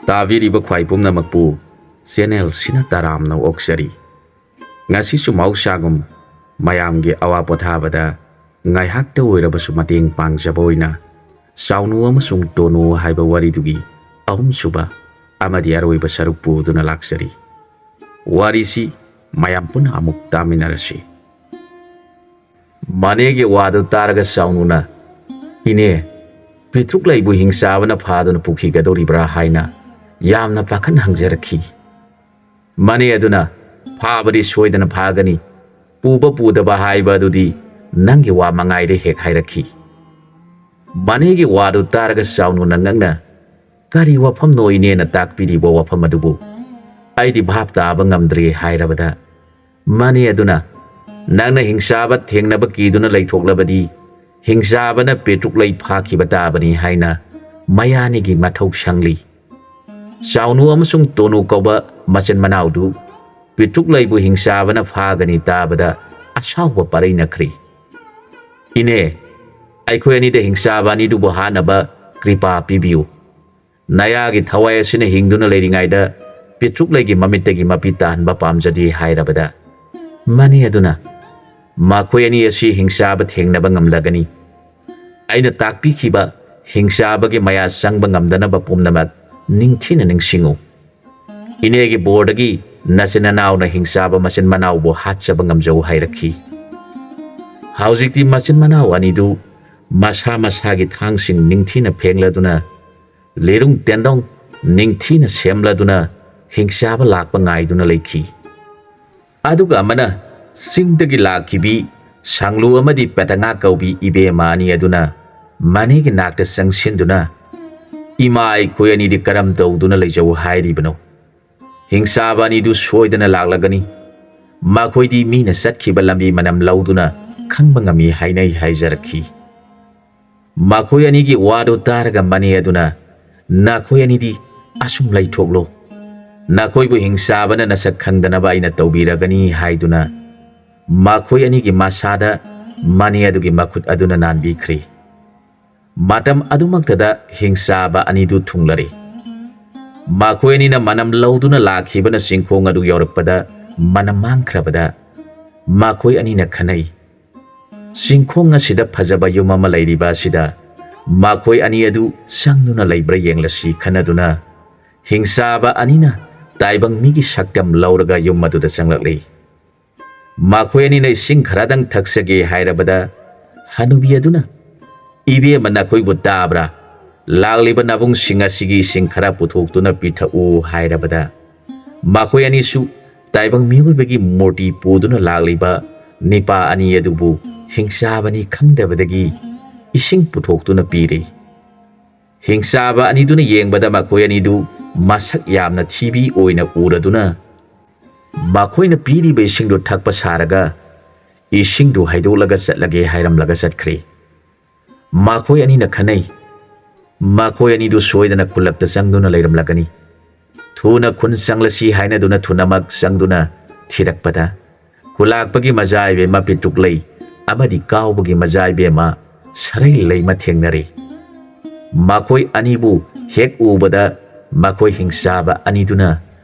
ꯇꯥꯕꯤꯔꯤꯕ ꯈ꯭ꯋꯥꯏ ꯄꯨꯝꯅꯃꯛꯄꯨ ꯆꯦꯅꯦꯜꯁꯤꯅ ꯇꯔꯥꯝꯅ ꯑꯣꯛꯆꯔꯤ꯫ ꯉꯁꯤꯁꯨ ꯃꯍꯧꯁꯥꯒꯨꯝ ꯃꯌꯥꯝꯒꯤ ꯑꯋꯥ ꯄꯣꯊꯥꯕꯗ ꯉꯥꯏꯍꯥꯛꯇ ꯑꯣꯏꯔꯕꯁꯨ ꯃꯇꯦꯡ ꯄꯥꯡꯖꯕ ꯑꯣꯏꯅ ꯁꯥꯎꯅꯨ ꯑꯃꯁꯨꯡ ꯇꯣꯅꯨ ꯍꯥꯏꯕ ꯋꯥꯔꯤꯗꯨꯒꯤ ꯑꯍꯨꯝꯁꯨꯕ ꯑꯃꯗꯤ ꯑꯔꯣꯏꯕ ꯁꯔꯨꯛ ꯄꯨꯗꯨꯅ ꯂꯥꯛꯆꯔꯤ꯫ ꯋꯥꯔꯤꯁꯤ ꯃꯌꯥꯝ ꯄꯨꯟꯅ ꯑꯃꯨꯛ ꯇꯥꯃꯤꯟꯅꯔꯁꯤ꯫ ꯃꯅꯦꯒꯤ ꯋꯥꯗꯨ ꯇꯥꯔꯒ ꯁꯥꯎꯅꯨꯅ "ꯏꯅꯦ, ꯄꯤꯇ꯭ꯔꯨꯛ ꯂꯩꯕꯨ ꯍꯤꯡꯆꯥꯕꯅ ꯐꯥꯗꯨꯅ ꯄꯨꯈꯤꯒꯗꯧꯔꯤꯕ꯭ꯔꯥ" ꯍꯥꯏꯅ ꯌꯥꯝꯅ ꯄꯥꯈꯠꯅ ꯍꯪꯖꯔꯛꯈꯤ꯫ ꯃꯅꯦ ꯑꯗꯨꯅ "ꯐꯥꯕꯗꯤ ꯁꯣꯏꯗꯅ ꯐꯥꯒꯅꯤ, ꯄꯨꯕ ꯄꯨꯗꯕ ꯍꯥꯏꯕ ꯑꯗꯨꯗꯤ ꯅꯪꯒꯤ ꯋꯥ ꯃꯉꯥꯏꯔꯦ" ꯍꯦꯛ ꯍꯥꯏꯔꯛꯈꯤ꯫ ꯃꯅꯦꯒꯤ ꯋꯥꯗꯨ ꯇꯥꯔꯒ ꯁꯥꯎꯅꯨꯅ ꯉꯛꯅ "ꯀꯔꯤ ꯋꯥꯐꯝꯅꯣ ꯏꯅꯦꯅ ꯇꯥꯛꯄꯤꯔꯤꯕ ꯋꯥꯐꯝ ꯑꯗꯨꯕꯨ? ꯑꯩꯗꯤ ꯚꯥꯞ ꯇꯥꯕ ꯉꯝꯗ꯭ꯔꯦ" ꯍꯥꯏꯔꯕꯗ ꯃꯅꯦ ꯑꯗꯨꯅ "ꯅꯪꯅ ꯍꯤꯡꯆꯥꯕ ꯊꯦꯡꯅꯕ ꯀꯤꯗꯨꯅ ꯂꯩꯊꯣꯛꯂꯕꯗꯤ ꯍꯤꯡꯆꯥꯕꯅ ꯄꯦꯇ꯭ꯔꯨꯛꯂꯩ ꯐꯥꯈꯤꯕ ꯇꯥꯕꯅꯤ" ꯍꯥꯏꯅ ꯃꯌꯥꯅꯤꯒꯤ ꯃꯊꯧ ꯁꯪꯂꯤ꯫ ꯁꯥꯎꯅꯨ ꯑꯃꯁꯨꯡ ꯇꯣꯅꯨ ꯀꯧꯕ ꯃꯆꯤꯟ ꯃꯅꯥꯎꯗꯨ ꯄꯤꯇ꯭ꯔꯨꯛꯂꯩꯕꯨ ꯍꯤꯡꯆꯥꯕꯅ ꯐꯥꯒꯅꯤ ꯇꯥꯕꯗ ꯑꯁꯥꯎꯕ ꯄꯥꯔꯩꯅꯈ꯭ꯔꯦ꯫ "ꯏꯅꯦ, ꯑꯩꯈꯣꯏ ꯑꯅꯤꯗ ꯍꯤꯡꯆꯥꯕ ꯑꯅꯤꯗꯨꯕꯨ ꯍꯥꯠꯅꯕ ꯀ꯭ꯔꯤꯄꯥ ꯄꯤꯕꯤꯌꯨ꯫ ꯅꯌꯥꯒꯤ ꯊꯋꯥꯏ ꯑꯁꯤꯅ ꯍꯤꯡꯗꯨꯅ ꯂꯩꯔꯤꯉꯩꯗ ꯄꯤꯇ꯭ꯔꯨꯛꯂꯩꯒꯤ ꯃꯃꯤꯠꯇꯒꯤ ꯃꯄꯤ ꯇꯥꯍꯟꯕ ꯄꯥꯝꯖꯗꯦ" ꯍꯥꯏꯔꯕꯗ ꯃꯅꯦ ꯑꯗꯨꯅ "ꯃꯈꯣꯏ ꯑꯅꯤ ꯑꯁꯤ ꯍꯤꯡꯆꯥꯕ ꯊꯦꯡꯅꯕ ꯉꯝꯂꯒꯅꯤ. ꯑꯩꯅ ꯇꯥꯛꯄꯤꯈꯤꯕ ꯍꯤꯡꯆꯥꯕꯒꯤ ꯃꯌꯥ ꯆꯪꯕ ꯉꯝꯗꯅꯕ ꯄꯨꯝꯅꯃꯛ ꯅꯤꯡꯊꯤꯅ ꯅꯤꯡꯁꯤꯡꯉꯨ. ꯏꯅꯦꯒꯤ ꯕꯣꯔꯗꯒꯤ ꯅꯆꯤꯟ ꯅꯅꯥꯎꯅ ꯍꯤꯡꯆꯥꯕ ꯃꯆꯤꯟ ꯃꯅꯥꯎꯕꯨ ꯍꯥꯠꯆꯕ ꯉꯝꯖꯧ" ꯍꯥꯏꯔꯛꯈꯤ꯫ ꯍꯧꯖꯤꯛꯇꯤ ꯃꯆꯤꯟ ꯃꯅꯥꯎ ꯑꯅꯤꯗꯨ ꯃꯁꯥ ꯃꯁꯥꯒꯤ ꯊꯥꯡꯁꯤꯡ ꯅꯤꯡꯊꯤꯅ ꯐꯦꯡꯂꯗꯨꯅ ꯂꯤꯔꯨꯡ ꯇꯦꯟꯗꯣꯡ ꯅꯤꯡꯊꯤꯅ ꯁꯦꯝꯂꯗꯨꯅ ꯍꯤꯡꯆꯥꯕ ꯂꯥꯛꯄ ꯉꯥꯏꯗꯨꯅ ꯂꯩꯈꯤ꯫ ꯑꯗꯨꯒ ꯑꯃꯅ ꯆꯤꯡꯗꯒꯤ ꯂꯥꯛꯈꯤꯕꯤ ꯁꯪꯂꯨ ꯑꯃꯗꯤ ꯄꯦꯇꯉꯥ ꯀꯧꯕꯤ ꯏꯕꯦꯝꯃ ꯑꯅꯤ ꯑꯗꯨꯅ ꯃꯅꯦꯒꯤ ꯅꯥꯛꯇ ꯆꯪꯁꯤꯟꯗꯨꯅ "ꯏꯃꯥ, ꯑꯩꯈꯣꯏ ꯑꯅꯤꯗꯤ ꯀꯔꯝ ꯇꯧꯗꯨꯅ ꯂꯩꯖꯧ ꯍꯥꯏꯔꯤꯕꯅꯣ? ꯍꯤꯡꯆꯥꯕ ꯑꯅꯤꯗꯨ ꯁꯣꯏꯗꯅ ꯂꯥꯛꯂꯒꯅꯤ. ꯃꯈꯣꯏꯗꯤ ꯃꯤꯅ ꯆꯠꯈꯤꯕ ꯂꯝꯕꯤ ꯃꯅꯝ ꯂꯧꯗꯨꯅ ꯈꯪꯕ ꯉꯝꯃꯤ" ꯍꯥꯏꯅꯩ ꯍꯥꯏꯖꯔꯛꯈꯤ꯫ ꯃꯈꯣꯏ ꯑꯅꯤꯒꯤ ꯋꯥꯗꯨ ꯇꯥꯔꯒ ꯃꯅꯦ ꯑꯗꯨꯅ "ꯅꯈꯣꯏ ꯑꯅꯤꯗꯤ ꯑꯁꯨꯝ ꯂꯩꯊꯣꯛꯂꯣ. ꯅꯈꯣꯏꯕꯨ ꯍꯤꯡꯆꯥꯕꯅ ꯅꯁꯛ ꯈꯪꯗꯅꯕ ꯑꯩꯅ ꯇꯧꯕꯤꯔꯒꯅꯤ" ꯍꯥꯏꯗꯨꯅ ꯃꯈꯣꯏ ꯑꯅꯤꯒꯤ ꯃꯁꯥꯗ ꯃꯅꯦ ꯑꯗꯨꯒꯤ ꯃꯈꯨꯠ ꯑꯗꯨꯅ ꯅꯥꯟꯕꯤꯈ꯭ꯔꯦ꯫ ꯃꯇꯝ ꯑꯗꯨꯃꯛꯇꯗ ꯍꯤꯡꯆꯥꯕ ꯑꯅꯤꯗꯨ ꯊꯨꯡꯂꯔꯦ꯫ ꯃꯈꯣꯏ ꯑꯅꯤꯅ ꯃꯅꯝ ꯂꯧꯗꯨꯅ ꯂꯥꯛꯈꯤꯕꯅ ꯆꯤꯡꯈꯣꯡ ꯑꯗꯨ ꯌꯧꯔꯛꯄꯗ ꯃꯅꯝ ꯃꯥꯡꯈ꯭ꯔꯕꯗ ꯃꯈꯣꯏ ꯑꯅꯤꯅ ꯈꯟꯅꯩ, "ꯆꯤꯡꯈꯣꯡ ꯑꯁꯤꯗ ꯐꯖꯕ ꯌꯨꯝ ꯑꯃ ꯂꯩꯔꯤꯕ ꯑꯁꯤꯗ ꯃꯈꯣꯏ ꯑꯅꯤ ꯑꯗꯨ ꯆꯪꯗꯨꯅ ꯂꯩꯕ꯭ꯔꯥ ꯌꯦꯡꯂꯁꯤ" ꯈꯟꯅꯗꯨꯅ ꯍꯤꯡꯆꯥꯕ ꯑꯅꯤꯅ ꯇꯥꯏꯕꯪ ꯃꯤꯒꯤ ꯁꯛꯇꯝ ꯂꯧꯔꯒ ꯌꯨꯝ ꯑꯗꯨꯗ ꯆꯪꯂꯛꯂꯦ꯫ ꯃꯈꯣꯏ ꯑꯅꯤꯅ ꯏꯁꯤꯡ ꯈꯔꯗꯪ ꯊꯛꯆꯒꯦ ꯍꯥꯏꯔꯕꯗ ꯍꯅꯨꯕꯤ ꯑꯗꯨꯅ "ꯏꯕꯦꯝꯃ, ꯅꯈꯣꯏꯕꯨ ꯇꯥꯕ꯭ꯔꯥ? ꯂꯥꯛꯂꯤꯕ ꯅꯕꯨꯡꯁꯤꯡ ꯑꯁꯤꯒꯤ ꯏꯁꯤꯡ ꯈꯔ ꯄꯨꯊꯣꯛꯇꯨꯅ ꯄꯤꯊꯛꯎ" ꯍꯥꯏꯔꯕꯗ ꯃꯈꯣꯏ ꯑꯅꯤꯁꯨ ꯇꯥꯏꯕꯪ ꯃꯤꯑꯣꯏꯕꯒꯤ ꯃꯨꯔꯇꯤ ꯄꯨꯗꯨꯅ ꯂꯥꯛꯂꯤꯕ ꯅꯤꯄꯥ ꯑꯅꯤ ꯑꯗꯨꯕꯨ ꯍꯤꯡꯆꯥꯕꯅꯤ ꯈꯪꯗꯕꯗꯒꯤ ꯏꯁꯤꯡ ꯄꯨꯊꯣꯛꯇꯨꯅ ꯄꯤꯔꯦ꯫ ꯍꯤꯡꯆꯥꯕ ꯑꯅꯤꯗꯨꯅ ꯌꯦꯡꯕꯗ ꯃꯈꯣꯏ ꯑꯅꯤꯗꯨ ꯃꯁꯛ ꯌꯥꯝꯅ ꯊꯤꯕꯤ ꯑꯣꯏꯅ ꯎꯔꯗꯨꯅ ꯃꯈꯣꯏꯅ ꯄꯤꯔꯤꯕ ꯏꯁꯤꯡꯗꯨ ꯊꯛꯄ ꯁꯥꯔꯒ ꯏꯁꯤꯡꯗꯨ ꯍꯩꯗꯣꯛꯂꯒ ꯆꯠꯂꯒꯦ ꯍꯥꯏꯔꯝꯂꯒ ꯆꯠꯈ꯭ꯔꯦ꯫ ꯃꯈꯣꯏ ꯑꯅꯤꯅ ꯈꯟꯅꯩ, ꯃꯈꯣꯏ ꯑꯅꯤꯗꯨ ꯁꯣꯏꯗꯅ ꯈꯨꯜꯂꯛꯇ ꯆꯪꯗꯨꯅ ꯂꯩꯔꯝꯂꯒꯅꯤ. ꯊꯨꯅ ꯈꯨꯟ ꯆꯪꯂꯁꯤ ꯍꯥꯏꯅꯗꯨꯅ ꯊꯨꯅꯃꯛ ꯆꯪꯗꯨꯅ ꯊꯤꯔꯛꯄꯗ ꯈꯨꯜꯂꯥꯛꯄꯒꯤ ꯃꯆꯥꯏꯕꯦꯝꯃ ꯄꯤꯇ꯭ꯔꯨꯛꯂꯩ ꯑꯃꯗꯤ ꯀꯥꯎꯕꯒꯤ ꯃꯆꯥꯏꯕꯦꯝꯃ ꯁꯔꯩꯂꯩꯃ ꯊꯦꯡꯅꯔꯦ꯫ ꯃꯈꯣꯏ ꯑꯅꯤꯕꯨ ꯍꯦꯛ ꯎꯕꯗ ꯃꯈꯣꯏ ꯍꯤꯡꯆꯥꯕ ꯑꯅꯤꯗꯨꯅ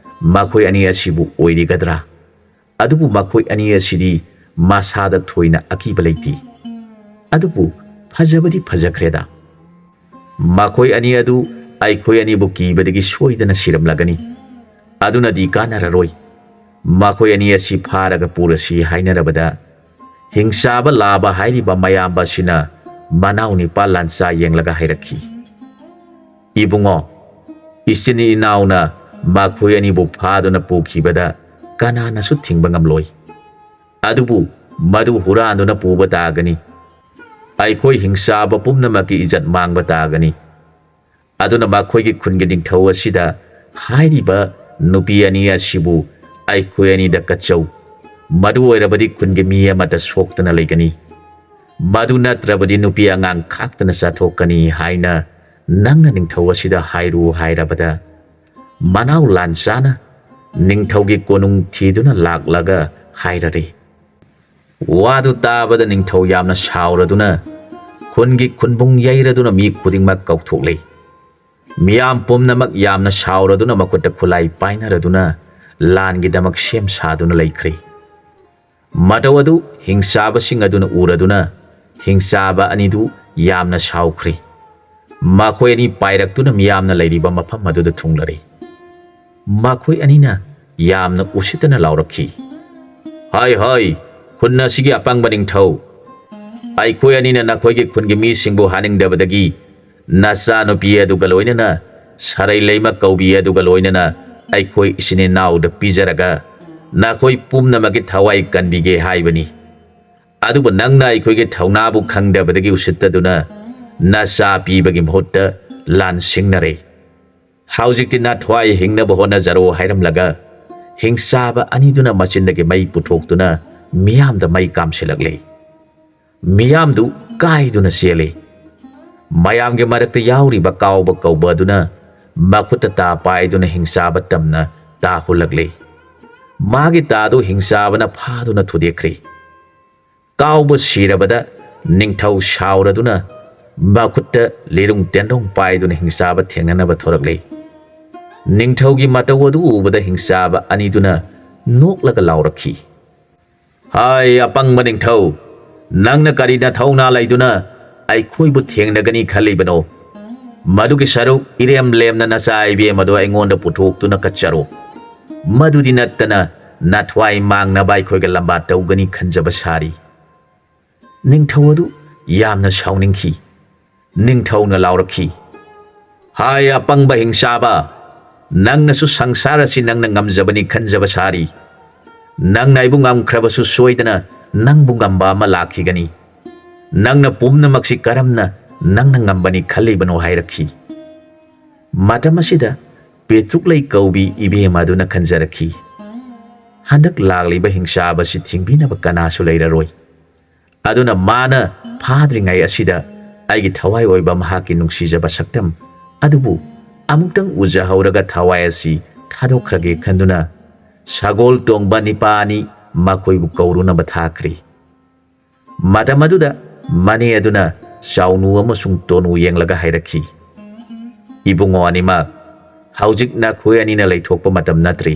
ꯃꯈꯣꯏ ꯑꯅꯤ ꯑꯁꯤꯕꯨ ꯑꯣꯏꯔꯤꯒꯗ꯭ꯔꯥ? ꯑꯗꯨꯕꯨ ꯃꯈꯣꯏ ꯑꯅꯤ ꯑꯁꯤꯗꯤ ꯃꯁꯥꯗ ꯊꯣꯏꯅ ꯑꯀꯤꯕ ꯂꯩꯇꯦ. ꯑꯗꯨꯕꯨ ꯐꯖꯕꯗꯤ ꯐꯖꯈ꯭ꯔꯦꯗ. ꯃꯈꯣꯏ ꯑꯅꯤ ꯑꯗꯨ ꯑꯩꯈꯣꯏ ꯑꯅꯤꯕꯨ ꯀꯤꯕꯗꯒꯤ ꯁꯣꯏꯗꯅ ꯁꯤꯔꯝꯂꯒꯅꯤ. ꯑꯗꯨꯅꯗꯤ ꯀꯥꯟꯅꯔꯔꯣꯏ. ꯃꯈꯣꯏ ꯑꯅꯤ ꯑꯁꯤ ꯐꯥꯔꯒ ꯄꯨꯔꯁꯤ ꯍꯥꯏꯅꯔꯕꯗ ꯍꯤꯡꯆꯥꯕ ꯂꯥꯕ ꯍꯥꯏꯔꯤꯕ ꯃꯌꯥꯝꯕ ꯑꯁꯤꯅ ꯃꯅꯥꯎ ꯅꯤꯄꯥ ꯂꯥꯟꯆꯥ ꯌꯦꯡꯂꯒ ꯍꯥꯏꯔꯛꯈꯤ, "ꯏꯕꯨꯡꯉꯣ, ꯏꯆꯤꯟ ꯏꯅꯥꯎꯅ ꯃꯈꯣꯏ ꯑꯅꯤꯕꯨ ꯐꯥꯗꯨꯅ ꯄꯨꯈꯤꯕꯗ ꯀꯅꯥꯅꯁꯨ ꯊꯤꯡꯕ ꯉꯝꯂꯣꯏ. ꯑꯗꯨꯕꯨ ꯃꯗꯨ ꯍꯨꯔꯥꯟꯗꯨꯅ ꯄꯨꯕ ꯇꯥꯒꯅꯤ. ꯑꯩꯈꯣꯏ ꯍꯤꯡꯆꯥꯕ ꯄꯨꯝꯅꯃꯛꯀꯤ ꯏꯖꯠ ꯃꯥꯡꯕ ꯇꯥꯒꯅꯤ. ꯑꯗꯨꯅ ꯃꯈꯣꯏꯒꯤ ꯈꯨꯟꯒꯤ ꯅꯤꯡꯊꯧ ꯑꯁꯤꯗ ꯍꯥꯏꯔꯤꯕ ꯅꯨꯄꯤ ꯑꯅꯤ ꯑꯁꯤꯕꯨ ꯑꯩꯈꯣই ꯑꯅꯤꯗ ꯀꯠꯆꯧ. ꯃꯗꯨ ꯑꯣꯏꯔꯕꯗꯤ ꯈꯨꯟꯒꯤ ꯃꯤ ꯑꯃꯠꯇ ꯁꯣꯛꯇꯅ ꯂꯩꯒꯅꯤ. ꯃꯗꯨ ꯅꯠꯇ꯭ꯔꯕꯗꯤ ꯅꯨꯄꯤ ꯑꯉꯥꯡ ꯈꯥꯛꯇꯅ ꯆꯥꯊꯣꯛꯀꯅꯤ ꯍꯥꯏꯅ ꯅꯪꯅ ꯅꯤꯡꯊꯧ ꯑꯁꯤꯗ ꯍꯥꯏꯔꯨ" ꯍꯥꯏꯔꯕꯗ ꯃꯅꯥꯎ ꯂꯥꯟꯆꯥꯅ ꯅꯤꯡꯊꯧꯒꯤ ꯀꯣꯅꯨꯡ ꯊꯤꯗꯨꯅ ꯂꯥꯛꯂꯒ ꯍꯥꯏꯔꯔꯦ꯫ ꯋꯥꯗꯨ ꯇꯥꯕꯗ ꯅꯤꯡꯊꯧ ꯌꯥꯝꯅ ꯁꯥꯎꯔꯗꯨꯅ ꯈꯨꯟꯒꯤ ꯈꯨꯟꯕꯨꯡ ꯌꯩꯔꯗꯨꯅ ꯃꯤ ꯈꯨꯗꯤꯡꯃꯛ ꯀꯧꯊꯣꯛꯂꯦ꯫ ꯃꯤꯌꯥꯝ ꯄꯨꯝꯅꯃꯛ ꯌꯥꯝꯅ ꯁꯥꯎꯔꯗꯨꯅ ꯃꯈꯨꯠꯇ ꯈꯨꯠꯂꯥꯏ ꯄꯥꯏꯅꯔꯗꯨꯅ ꯂꯥꯟꯒꯤꯗꯃꯛ ꯁꯦꯝ ꯁꯥꯗꯨꯅ ꯂꯩꯈ꯭ꯔꯦ꯫ ꯃꯇꯧ ꯑꯗꯨ ꯍꯤꯡꯆꯥꯕꯁꯤꯡ ꯑꯗꯨꯅ ꯎꯔꯗꯨꯅ ꯍꯤꯡꯆꯥꯕ ꯑꯅꯤꯗꯨ ꯌꯥꯝꯅ ꯁꯥꯎꯈ꯭ꯔꯦ꯫ ꯃꯈꯣꯏ ꯑꯅꯤ ꯄꯥꯏꯔꯛꯇꯨꯅ ꯃꯤꯌꯥꯝꯅ ꯂꯩꯔꯤꯕ ꯃꯐꯝ ꯑꯗꯨꯗ ꯊꯨꯡꯂꯔꯦ꯫ ꯃꯈꯣꯏ ꯑꯅꯤꯅ ꯌꯥꯝꯅ ꯎꯁꯤꯠꯇꯅ ꯂꯥꯎꯔꯛꯈꯤ꯫ ꯍꯣꯏ ꯍꯣꯏ, ꯈꯨꯟ ꯑꯁꯤꯒꯤ ꯑꯄꯪꯕ ꯅꯤꯡꯊꯧ, ꯑꯩꯈꯣꯏ ꯑꯅꯤꯅ ꯅꯈꯣꯏꯒꯤ ꯈꯨꯟꯒꯤ ꯃꯤꯁꯤꯡꯕꯨ ꯍꯥꯅꯤꯡꯗꯕꯗꯒꯤ ꯅꯆꯥꯅꯨꯄꯤ ꯑꯗꯨꯒ ꯂꯣꯏꯅꯅ ꯁꯔꯩ ꯂꯩꯃ ꯀꯧꯕꯤ ꯑꯗꯨꯒ ꯂꯣꯏꯅꯅ ꯑꯩꯈꯣꯏ ꯏꯆꯤꯟ ꯏꯅꯥꯎꯗ ꯄꯤꯖꯔꯒ ꯅꯈꯣꯏ ꯄꯨꯝꯅꯃꯛꯀꯤ ꯊꯋꯥꯏ ꯀꯟꯕꯤꯒꯦ ꯍꯥꯏꯕꯅꯤ꯫ ꯑꯗꯨꯕꯨ ꯅꯪꯅ ꯑꯩꯈꯣꯏꯒꯤ ꯊꯧꯅꯥꯕꯨ ꯈꯪꯗꯕꯗꯒꯤ ꯎꯁꯤꯠꯇꯗꯨꯅ ꯅꯆꯥ ꯄꯤꯕꯒꯤ ꯃꯍꯨꯠꯇ ꯂꯥꯟꯁꯤꯡꯅꯔꯦ꯫ ꯍꯧꯖꯤꯛꯇꯤ ꯅꯊ꯭ꯋꯥꯏ ꯍꯤꯡꯅꯕ ꯍꯣꯠꯅꯖꯔꯣ ꯍꯥꯏꯔꯝꯂꯒ ꯍꯤꯡꯆꯥꯕ ꯑꯅꯤꯗꯨꯅ ꯃꯆꯤꯟꯗꯒꯤ ꯃꯩ ꯄꯨꯊꯣꯛꯇꯨꯅ ꯃꯤꯌꯥꯝꯗ ꯃꯩ ꯀꯥꯝꯁꯤꯜꯂꯛꯂꯦ꯫ ꯃꯤꯌꯥꯝꯗꯨ ꯀꯥꯏꯗꯨꯅ ꯆꯦꯜꯂꯦ꯫ ꯃꯌꯥꯝꯒꯤ ꯃꯔꯛꯇ ꯌꯥꯎꯔꯤꯕ ꯀꯥꯎꯕ ꯀꯧꯕ ꯑꯗꯨꯅ ꯃꯈꯨꯠꯇ ꯇꯥ ꯄꯥꯏꯗꯨꯅ ꯍꯤꯡꯆꯥꯕ ꯇꯝꯅ ꯇꯥ ꯍꯨꯜꯂꯛꯂꯦ꯫ ꯃꯥꯒꯤ ꯇꯥꯗꯨ ꯍꯤꯡꯆꯥꯕꯅ ꯐꯥꯗꯨꯅ ꯊꯨꯗꯦꯛꯈ꯭ꯔꯦ꯫ ꯀꯥꯎꯕ ꯁꯤꯔꯕꯗ ꯅꯤꯡꯊꯧ ꯁꯥꯎꯔꯗꯨꯅ ꯃꯈꯨꯠꯇ ꯂꯤꯔꯨꯡ ꯇꯦꯟꯗꯣꯡ ꯄꯥꯏꯗꯨꯅ ꯍꯤꯡꯆꯥꯕ ꯊꯦꯡꯅꯅꯕ ꯊꯣꯔꯛꯂꯦ꯫ ꯅꯤꯡꯊꯧꯒꯤ ꯃꯇꯧ ꯑꯗꯨ ꯎꯕꯗ ꯍꯤꯡꯆꯥꯕ ꯑꯅꯤꯗꯨꯅ ꯅꯣꯛꯂꯒ ꯂꯥꯎꯔꯛꯈꯤ꯫ ꯍꯥꯏ ꯑꯄꯪꯕ ꯅꯤꯡꯊꯧ, ꯅꯪꯅ ꯀꯔꯤ ꯅꯊꯧꯅꯥ ꯂꯩꯗꯨꯅ ꯑꯩꯈꯣꯏꯕꯨ ꯊꯦꯡꯅꯒꯅꯤ ꯈꯜꯂꯤꯕꯅꯣ? ꯃꯗꯨꯒꯤ ꯁꯔꯨꯛ ꯏꯔꯦꯝ ꯂꯦꯝꯅ ꯅꯆꯥ ꯏꯕꯦꯝ ꯑꯗꯨ ꯑꯩꯉꯣꯟꯗ ꯄꯨꯊꯣꯛꯇꯨꯅ ꯀꯠꯆꯔꯣ꯫ ꯃꯗꯨꯗꯤ ꯅꯠꯇꯅ ꯅꯊ꯭ꯋꯥꯏ ꯃꯥꯡꯅꯕ ꯑꯩꯈꯣꯏꯒ ꯂꯝꯕꯥ ꯇꯧꯒꯅꯤ ꯈꯟꯖꯕ ꯁꯥꯔꯤ꯫ ꯅꯤꯡꯊꯧ ꯑꯗꯨ ꯌꯥꯝꯅ ꯁꯥꯎꯅꯤꯡꯈꯤ꯫ ꯅꯤꯡꯊꯧꯅ ꯂꯥꯎꯔꯛꯈꯤ꯫ ꯍꯥꯏ ꯑꯄꯪꯕ ꯍꯤꯡꯆꯥꯕ, ꯅꯪꯅꯁꯨ ꯁꯪꯁꯥꯔ ꯑꯁꯤ ꯅꯪꯅ ꯉꯝꯖꯕꯅꯤ ꯈꯟꯖꯕ ꯁꯥꯔꯤ꯫ ꯅꯪꯅ ꯑꯩꯕꯨ ꯉꯝꯈ꯭ꯔꯕꯁꯨ ꯁꯣꯏꯗꯅ ꯅꯪꯕꯨ ꯉꯝꯕ ꯑꯃ ꯂꯥꯛꯈꯤꯒꯅꯤ꯫ ꯅꯪꯅ ꯄꯨꯝꯅꯃꯛꯁꯤ ꯀꯔꯝꯅ ꯅꯪꯅ ꯉꯝꯕꯅꯤ ꯈꯜꯂꯤꯕꯅꯣ ꯍꯥꯏꯔꯛꯈꯤ꯫ ꯃꯇꯝ ꯑꯁꯤꯗ ꯄꯦꯇ꯭ꯔꯨꯛꯂꯩ ꯀꯧꯕꯤ ꯏꯕꯦꯝ ꯑꯗꯨꯅ ꯈꯟꯖꯔꯛꯈꯤ, ꯍꯟꯗꯛ ꯂꯥꯛꯂꯤꯕ ꯍꯤꯡꯆꯥꯕ ꯑꯁꯤ ꯊꯤꯡꯕꯤꯅꯕ ꯀꯅꯥꯁꯨ ꯂꯩꯔꯔꯣꯏ꯫ ꯑꯗꯨꯅ ꯃꯥꯅ ꯐꯥꯗ꯭ꯔꯤꯉꯩ ꯑꯁꯤꯗ ꯑꯩꯒꯤ ꯊꯋꯥꯏ ꯑꯣꯏꯕ ꯃꯍꯥꯛꯀꯤ ꯅꯨꯡꯁꯤꯖꯕ ꯁꯛꯇꯝ ꯑꯗꯨꯕꯨ ꯑꯃꯨꯛꯇꯪ ꯎꯖꯍꯧꯔꯒ ꯊꯋꯥꯏ ꯑꯁꯤ ꯊꯥꯗꯣꯛꯈ꯭ꯔꯒꯦ ꯈꯟꯗꯨꯅ ꯁꯒꯣꯜ ꯇꯣꯡꯕ ꯅꯤꯄꯥ ꯑꯅꯤ ꯃꯈꯣꯏꯕꯨ ꯀꯧꯔꯨꯅꯕ ꯊꯥꯈ꯭ꯔꯤ꯫ ꯃꯇꯝ ꯑꯗꯨꯗ ꯃꯅꯦ ꯑꯗꯨꯅ ꯆꯥꯎꯅꯨ ꯑꯃꯁꯨꯡ ꯇꯣꯅꯨ ꯌꯦꯡꯂꯒ ꯍꯥꯏꯔꯛꯈꯤ, ꯏꯕꯨꯡꯉꯣ ꯑꯅꯤꯃꯛ, ꯍꯧꯖꯤꯛ ꯅꯈꯣꯏ ꯑꯅꯤꯅ ꯂꯩꯊꯣꯛꯄ ꯃꯇꯝ ꯅꯠꯇ꯭ꯔꯤ꯫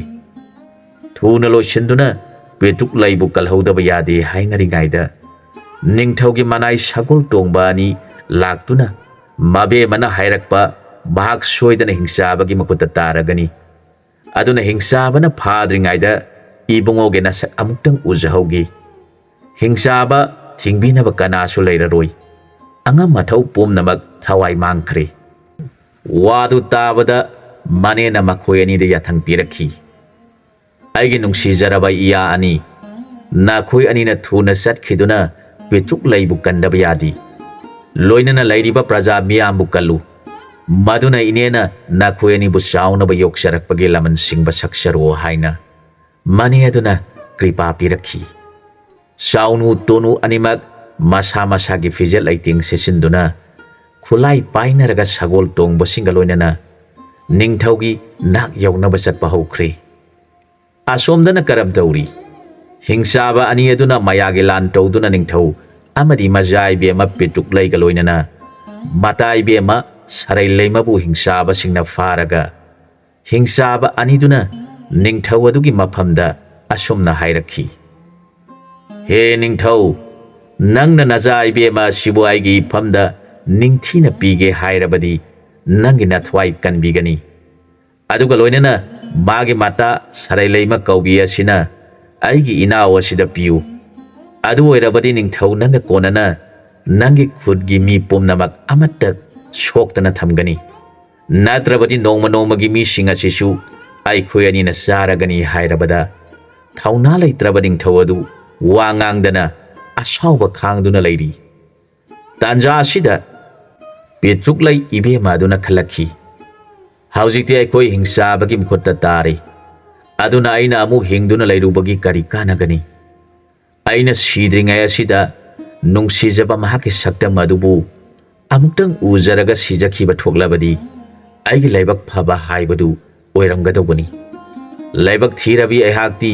ꯊꯨꯅ ꯂꯣꯏꯁꯤꯟꯗꯨꯅ ꯄꯦꯇ꯭ꯔꯨꯛꯂꯩꯕꯨ ꯀꯜꯍꯧꯗꯕ ꯌꯥꯗꯦ ꯍꯥꯏꯅꯔꯤꯉꯩꯗ ꯅꯤꯡꯊꯧꯒꯤ ꯃꯅꯥꯏ ꯁꯒꯣꯜ ꯇꯣꯡꯕ ꯑꯅꯤ ꯂꯥꯛꯇꯨꯅ ꯃꯕꯦꯝꯃꯅ ꯍꯥꯏꯔꯛꯄ ꯃꯍꯥꯛ ꯁꯣꯏꯗꯅ ꯍꯤꯡꯆꯥꯕꯒꯤ ꯃꯈꯨꯠꯇ ꯇꯥꯔꯒꯅꯤ꯫ ꯑꯗꯨꯅ ꯍꯤꯡꯆꯥꯕꯅ ꯐꯥꯗ꯭ꯔꯤꯉꯩꯗ ꯏꯕꯨꯡꯉꯣꯒꯤ ꯅꯁꯛ ꯑꯃꯨꯛꯇꯪ ꯎꯖꯍꯧꯒꯦ꯫ ꯍꯤꯡꯆꯥꯕ ꯊꯤꯡꯕꯤꯅꯕ ꯀꯅꯥꯁꯨ ꯂꯩꯔꯔꯣꯏ꯫ ꯑꯉꯝ ꯑꯊꯧ ꯄꯨꯝꯅꯃꯛ ꯊꯋꯥꯏ ꯃꯥꯡꯈ꯭ꯔꯦ꯫ ꯋꯥꯗꯨ ꯇꯥꯕꯗ ꯃꯅꯦꯅ ꯃꯈꯣꯏ ꯑꯅꯤꯗ ꯌꯥꯊꯪ ꯄꯤꯔꯛꯈꯤ꯫ ꯑꯩꯒꯤ ꯅꯨꯡꯁꯤꯖꯔꯕ ꯏꯌꯥ ꯑꯅꯤ, ꯅꯈꯣꯏ ꯑꯅꯤꯅ ꯊꯨꯅ ꯆꯠꯈꯤꯗꯨꯅ ꯄꯦꯇ꯭ꯔꯨꯛꯂꯩꯕꯨ ꯀꯟꯗꯕ ꯌꯥꯗꯦ꯫ ꯂꯣꯏꯅꯅ ꯂꯩꯔꯤꯕ ꯄ꯭ꯔꯖꯥ ꯃꯤꯌꯥꯝꯕꯨ ꯀꯜꯂꯨ꯫ ꯃꯗꯨꯅ ꯏꯅꯦꯅ ꯅꯈꯣꯏ ꯑꯅꯤꯕꯨ ꯆꯥꯎꯅꯕ ꯌꯣꯛꯆꯔꯛꯄꯒꯤ ꯂꯃꯟ ꯁꯤꯡꯕ ꯁꯛꯆꯔꯣ ꯍꯥꯏꯅ ꯃꯅꯦ ꯑꯗꯨꯅ ꯀ꯭ꯔꯤꯄꯥ ꯄꯤꯔꯛꯈꯤ꯫ ꯆꯥꯎꯅꯨ ꯇꯣꯅꯨ ꯑꯅꯤꯃꯛ ꯃꯁꯥ ꯃꯁꯥꯒꯤ ꯐꯤꯖꯦꯠ ꯂꯩꯇꯦꯡ ꯁꯦꯠꯆꯤꯟꯗꯨꯅ ꯈꯨꯠꯂꯥꯏ ꯄꯥꯏꯅꯔꯒ ꯁꯒꯣꯜ ꯇꯣꯡꯕꯁꯤꯡꯒ ꯂꯣꯏꯅꯅ ꯅꯤꯡꯊꯧꯒꯤ ꯅꯥꯛ ꯌꯧꯅꯕ ꯆꯠꯄ ꯍꯧꯈ꯭ꯔꯦ꯫ ꯑꯁꯣꯝꯗꯅ ꯀꯔꯝ ꯇꯧꯔꯤ? ꯍꯤꯡꯆꯥꯕ ꯑꯅꯤ ꯑꯗꯨꯅ ꯃꯌꯥꯒꯤ ꯂꯥꯟ ꯇꯧꯗꯨꯅ ꯅꯤꯡꯊꯧ ꯑꯃꯗꯤ ꯃꯆꯥ ꯏꯕꯦꯝꯃ ꯄꯦꯇ꯭ꯔꯨꯛꯂꯩꯒ ꯂꯣꯏꯅꯅ ꯃꯇꯥ ꯏꯕꯦꯝꯃ ꯁꯔꯩ ꯂꯩꯃꯕꯨ ꯍꯤꯡꯆꯥꯕꯁꯤꯡꯅ ꯐꯥꯔꯒ ꯍꯤꯡꯆꯥꯕ ꯑꯅꯤꯗꯨꯅ ꯅꯤꯡꯊꯧ ꯑꯗꯨꯒꯤ ꯃꯐꯝꯗ ꯑꯁꯨꯝꯅ ꯍꯥꯏꯔꯛꯈꯤ, ꯍꯦ ꯅꯤꯡꯊꯧ, ꯅꯪꯅ ꯅꯆꯥ ꯏꯕꯦꯝꯃ ꯑꯁꯤꯕꯨ ꯑꯩꯒꯤ ꯏꯐꯝꯗ ꯅꯤꯡꯊꯤꯅ ꯄꯤꯒꯦ ꯍꯥꯏꯔꯕꯗꯤ ꯅꯪꯒꯤ ꯅꯊ꯭ꯋꯥꯏ ꯀꯟꯕꯤꯒꯅꯤ꯫ ꯑꯗꯨꯒ ꯂꯣꯏꯅꯅ ꯃꯥꯒꯤ ꯃꯇꯥ ꯁꯔꯩ ꯂꯩꯃ ꯀꯧꯕꯤ ꯑꯁꯤꯅ ꯑꯩꯒꯤ ꯏꯅꯥꯎ ꯑꯁꯤꯗ ꯄꯤꯌꯨ꯫ ꯑꯗꯨ ꯑꯣꯏꯔꯕꯗꯤ ꯅꯤꯡꯊꯧ ꯅꯪꯒ ꯀꯣꯟꯅꯅ ꯅꯪꯒꯤ ꯈꯨꯠꯒꯤ ꯃꯤ ꯄꯨꯝꯅꯃꯛ ꯑꯃꯠꯇ ꯁꯣꯛꯇꯅ ꯊꯝꯒꯅꯤ꯫ ꯅꯠꯇ꯭ꯔꯕꯗꯤ ꯅꯣꯡꯃ ꯅꯣꯡꯃꯒꯤ ꯃꯤꯁꯤꯡ ꯑꯁꯤꯁꯨ ꯑꯩꯈꯣꯏ ꯑꯅꯤꯅ ꯆꯥꯔꯒꯅꯤ ꯍꯥꯏꯔꯕꯗ ꯊꯧꯅꯥ ꯂꯩꯇ꯭ꯔꯕ ꯅꯤꯡꯊꯧ ꯑꯗꯨ ꯋꯥ ꯉꯥꯡꯗꯅ ꯑꯁꯥꯎꯕ ꯈꯥꯡꯗꯨꯅ ꯂꯩꯔꯤ꯫ ꯇꯥꯟꯖꯥ ꯑꯁꯤꯗ ꯄꯦꯇ꯭ꯔꯨꯛꯂꯩ ꯏꯕꯦꯝꯃ ꯑꯗꯨꯅ ꯈꯜꯂꯛꯈꯤ, ꯍꯧꯖꯤꯛꯇꯤ ꯑꯩꯈꯣꯏ ꯍꯤꯡꯆꯥꯕꯒꯤ ꯃꯈꯨꯠꯇ ꯇꯥꯔꯦ꯫ ꯑꯗꯨꯅ ꯑꯩꯅ ꯑꯃꯨꯛ ꯍꯤꯡꯗꯨꯅ ꯂꯩꯔꯨꯕꯒꯤ ꯀꯔꯤ ꯀꯥꯟꯅꯒꯅꯤ? ꯑꯩꯅ ꯁꯤꯗ꯭ꯔꯤꯉꯩ ꯑꯁꯤꯗ ꯅꯨꯡꯁꯤꯖꯕ ꯃꯍꯥꯛꯀꯤ ꯁꯛꯇꯝ ꯑꯗꯨꯕꯨ ꯑꯃꯨꯛꯇꯪ ꯎꯖꯔꯒ ꯁꯤꯖꯈꯤꯕ ꯊꯣꯛꯂꯕꯗꯤ ꯑꯩꯒꯤ ꯂꯥꯏꯕꯛ ꯐꯕ ꯍꯥꯏꯕꯗꯨ ꯑꯣꯏꯔꯝꯒꯗꯧꯕꯅꯤ꯫ ꯂꯥꯏꯕꯛ ꯊꯤꯔꯕꯤ ꯑꯩꯍꯥꯛꯇꯤ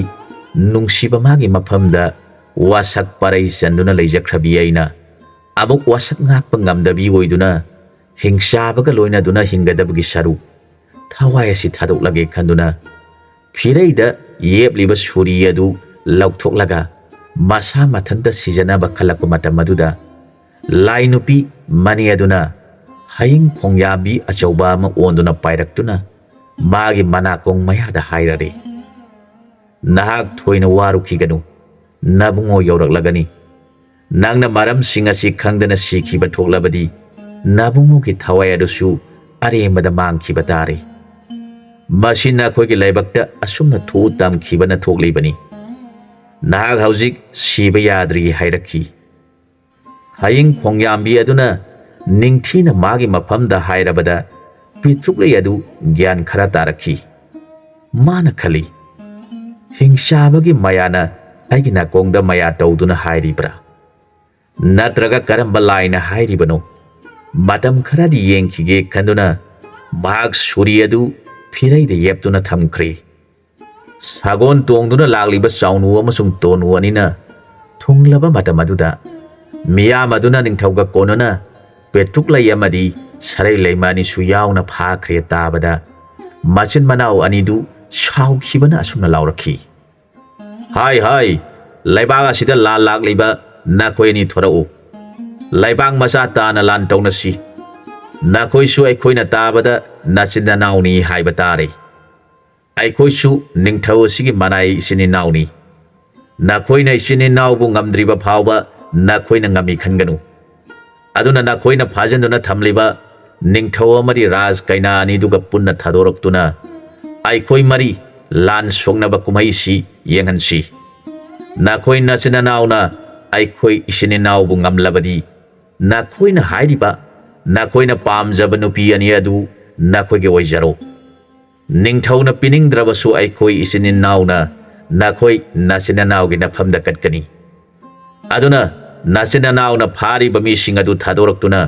ꯅꯨꯡꯁꯤꯕ ꯃꯥꯒꯤ ꯃꯐꯝꯗ ꯋꯥꯁꯛ ꯄꯔꯩ ꯆꯟꯗꯨꯅ ꯂꯩꯖꯈ꯭ꯔꯕꯤ ꯑꯩꯅ ꯑꯃꯨꯛ ꯋꯥꯁꯛ ꯉꯥꯛꯄ ꯉꯝꯗꯕꯤ ꯑꯣꯏꯗꯨꯅ ꯍꯤꯡꯁꯥꯕꯒ ꯂꯣꯏꯅꯗꯨꯅ ꯍꯤꯡꯒꯗꯕꯒꯤ ꯁꯔꯨꯛ ꯊꯋꯥꯏ ꯑꯁꯤ ꯊꯥꯗꯣꯛꯂꯒꯦ ꯈꯟꯗꯨꯅ ꯐꯤꯔꯩꯗ ꯌꯦꯞꯂꯤꯕ ꯁꯨꯔꯤ ꯑꯗꯨ ꯂꯧꯊꯣꯛꯂꯒ ꯃꯁꯥ ꯃꯊꯟꯇ ꯁꯤꯖꯅꯕ ꯈꯜꯂꯛꯄ ꯃꯇꯝ ꯑꯗꯨꯗ ꯂꯥꯏ ꯅꯨꯄꯤ ꯃꯅꯤ ꯑꯗꯨꯅ ꯍꯌꯤꯡ ꯈꯣꯡꯌꯥꯝꯕꯤ ꯑꯆꯧꯕ ꯑꯃ ꯑꯣꯟꯗꯨꯅ ꯄꯥꯏꯔꯛꯇꯨꯅ ꯃꯥꯒꯤ ꯃꯅꯥꯀꯣꯡ ꯃꯌꯥꯗ ꯍꯥꯏꯔꯔꯦ, ꯅꯍꯥꯛ ꯊꯣꯏꯅ ꯋꯥꯔꯨꯈꯤꯒꯅꯨ, ꯅꯕꯨꯡꯉꯣ ꯌꯧꯔꯛꯂꯒꯅꯤ꯫ ꯅꯪꯅ ꯃꯔꯝꯁꯤꯡ ꯑꯁꯤ ꯈꯪꯗꯅ ꯁꯤꯈꯤꯕ ꯊꯣꯛꯂꯕꯗꯤ ꯅꯕꯨꯡꯉꯣꯒꯤ ꯊꯋꯥꯏ ꯑꯗꯨꯁꯨ ꯑꯔꯦꯝꯕꯗ ꯃꯥꯡꯈꯤꯕ ꯇꯥꯔꯦ꯫ ꯃꯁꯤ ꯅꯈꯣꯏꯒꯤ ꯂꯥꯏꯕꯛꯇ ꯑꯁꯨꯝꯅ ꯊꯣꯛꯎ ꯇꯝꯈꯤꯕꯅ ꯊꯣꯛꯂꯤꯕꯅꯤ꯫ ꯅꯍꯥꯛ ꯍꯧꯖꯤꯛ ꯁꯤꯕ ꯌꯥꯗ꯭ꯔꯤ ꯍꯥꯏꯔꯛꯈꯤ꯫ ꯍꯌꯤꯡ ꯈꯣꯡꯌꯥꯝꯕꯤ ꯑꯗꯨꯅ ꯅꯤꯡꯊꯤꯅ ꯃꯥꯒꯤ ꯃꯐꯝꯗ ꯍꯥꯏꯔꯕꯗ ꯄꯤꯇ꯭ꯔꯨꯛꯂꯩ ꯑꯗꯨ ꯒ꯭ꯌꯥꯟ ꯈꯔ ꯇꯥꯔꯛꯈꯤ꯫ ꯃꯥꯅ ꯈꯜꯂꯤ, ꯍꯤꯡꯁꯥꯕꯒꯤ ꯃꯌꯥꯅ ꯑꯩꯒꯤ ꯅꯥꯀꯣꯡꯗ ꯃꯌꯥ ꯇꯧꯗꯨꯅ ꯍꯥꯏꯔꯤꯕ꯭ꯔꯥ? ꯅꯠꯇ꯭ꯔꯒ ꯀꯔꯝꯕ ꯂꯥꯏꯅ ꯍꯥꯏꯔꯤꯕꯅꯣ? ꯃꯇꯝ ꯈꯔꯗꯤ ꯌꯦꯡꯈꯤꯒꯦ ꯈꯟꯗꯨꯅ ꯃꯍꯥꯛ ꯁꯨꯔꯤ ꯑꯗꯨ ꯐꯤꯔꯩꯗ ꯌꯦꯞꯇꯨꯅ ꯊꯝꯈ꯭ꯔꯦ꯫ ꯁꯥꯒꯣꯟ ꯇꯣꯡꯗꯨꯅ ꯂꯥꯛꯂꯤꯕ ꯆꯥꯎꯅꯨ ꯑꯃꯁꯨꯡ ꯇꯣꯅꯨ ꯑꯅꯤꯅ ꯊꯨꯡꯂꯕ ꯃꯇꯝ ꯑꯗꯨꯗ ꯃꯤꯌꯥꯝ ꯑꯗꯨꯅ ꯅꯤꯡꯊꯧꯒ ꯀꯣꯟꯅꯅ ꯄꯦꯇ꯭ꯔꯨꯛꯂꯩ ꯑꯃꯗꯤ ꯁꯔꯩ ꯂꯩꯃ ꯑꯅꯤꯁꯨ ꯌꯥꯎꯅ ꯐꯥꯈ꯭ꯔꯦ ꯇꯥꯕꯗ ꯃꯆꯤꯟ ꯃꯅꯥꯎ ꯑꯅꯤꯗꯨ ꯁꯥꯎꯈꯤꯕꯅ ꯑꯁꯨꯝꯅ ꯂꯥꯎꯔꯛꯈꯤ, ꯍꯥꯏ ꯍꯥꯏ, ꯂꯩꯕꯥꯛ ꯑꯁꯤꯗ ꯂꯥꯟ ꯂꯥꯛꯂꯤꯕ ꯅꯈꯣꯏ ꯑꯅꯤ ꯊꯣꯔꯛꯎ, ꯂꯩꯕꯥꯛ ꯃꯆꯥ ꯇꯥꯅ ꯂꯥꯟ ꯇꯧꯅꯁꯤ꯫ ꯅꯈꯣꯏꯁꯨ ꯑꯩꯈꯣꯏꯅ ꯇꯥꯕꯗ ꯅꯆꯤꯟ ꯅꯅꯥꯎꯅꯤ ꯍꯥꯏꯕ ꯇꯥꯔꯦ꯫ ꯑꯩꯈꯣꯏꯁꯨ ꯅꯤꯡꯊꯧ ꯑꯁꯤꯒꯤ ꯃꯅꯥꯏ ꯏꯆꯤꯟ ꯏꯅꯥꯎꯅꯤ꯫ ꯅꯈꯣꯏꯅ ꯏꯆꯤꯟ ꯏꯅꯥꯎꯕꯨ ꯉꯝꯗ꯭ꯔꯤꯕ ꯐꯥꯎꯕ ꯅꯈꯣꯏꯅ ꯉꯝꯃꯤ ꯈꯟꯒꯅꯨ꯫ ꯑꯗꯨꯅ ꯅꯈꯣꯏꯅ ꯐꯥꯖꯤꯟꯗꯨꯅ ꯊꯝꯂꯤꯕ ꯅꯤꯡꯊꯧ ꯑꯃꯗꯤ ꯔꯥꯖ ꯀꯩꯅꯥ ꯑꯅꯤꯗꯨꯒ ꯄꯨꯟꯅ ꯊꯥꯗꯣꯔꯛꯇꯨꯅ ꯑꯩꯈꯣꯏ ꯃꯔꯤ ꯂꯥꯟ ꯁꯣꯛꯅꯕ ꯀꯨꯝꯍꯩꯁꯤ ꯌꯦꯡꯍꯟꯁꯤ꯫ ꯅꯈꯣꯏ ꯅꯆꯤꯟ ꯅꯅꯥꯎꯅ ꯑꯩꯈꯣꯏ ꯏꯆꯤꯟ ꯏꯅꯥꯎꯕꯨ ꯉꯝꯂꯕꯗꯤ ꯅꯈꯣꯏꯅ ꯍꯥꯏꯔꯤꯕ ꯅꯈꯣꯏꯅ ꯄꯥꯝꯖꯕ ꯅꯨꯄꯤ ꯑꯅꯤ ꯑꯗꯨ ꯅꯈꯣꯏꯒꯤ ꯑꯣꯏꯖꯔꯣ꯫ ꯅꯤꯡꯊꯧꯅ ꯄꯤꯅꯤꯡꯗ꯭ꯔꯕꯁꯨ ꯑꯩꯈꯣꯏ ꯏꯆꯤꯟ ꯏꯅꯥꯎꯅ ꯅꯈꯣꯏ ꯅꯆꯤꯟ ꯅꯅꯥꯎꯒꯤ ꯅꯐꯝꯗ ꯀꯠꯀꯅꯤ꯫ ꯑꯗꯨꯅ ꯅꯆꯤꯟ ꯅꯅꯥꯎꯅ ꯐꯥꯔꯤꯕ ꯃꯤꯁꯤꯡ ꯑꯗꯨ ꯊꯥꯗꯣꯔꯛꯇꯨꯅ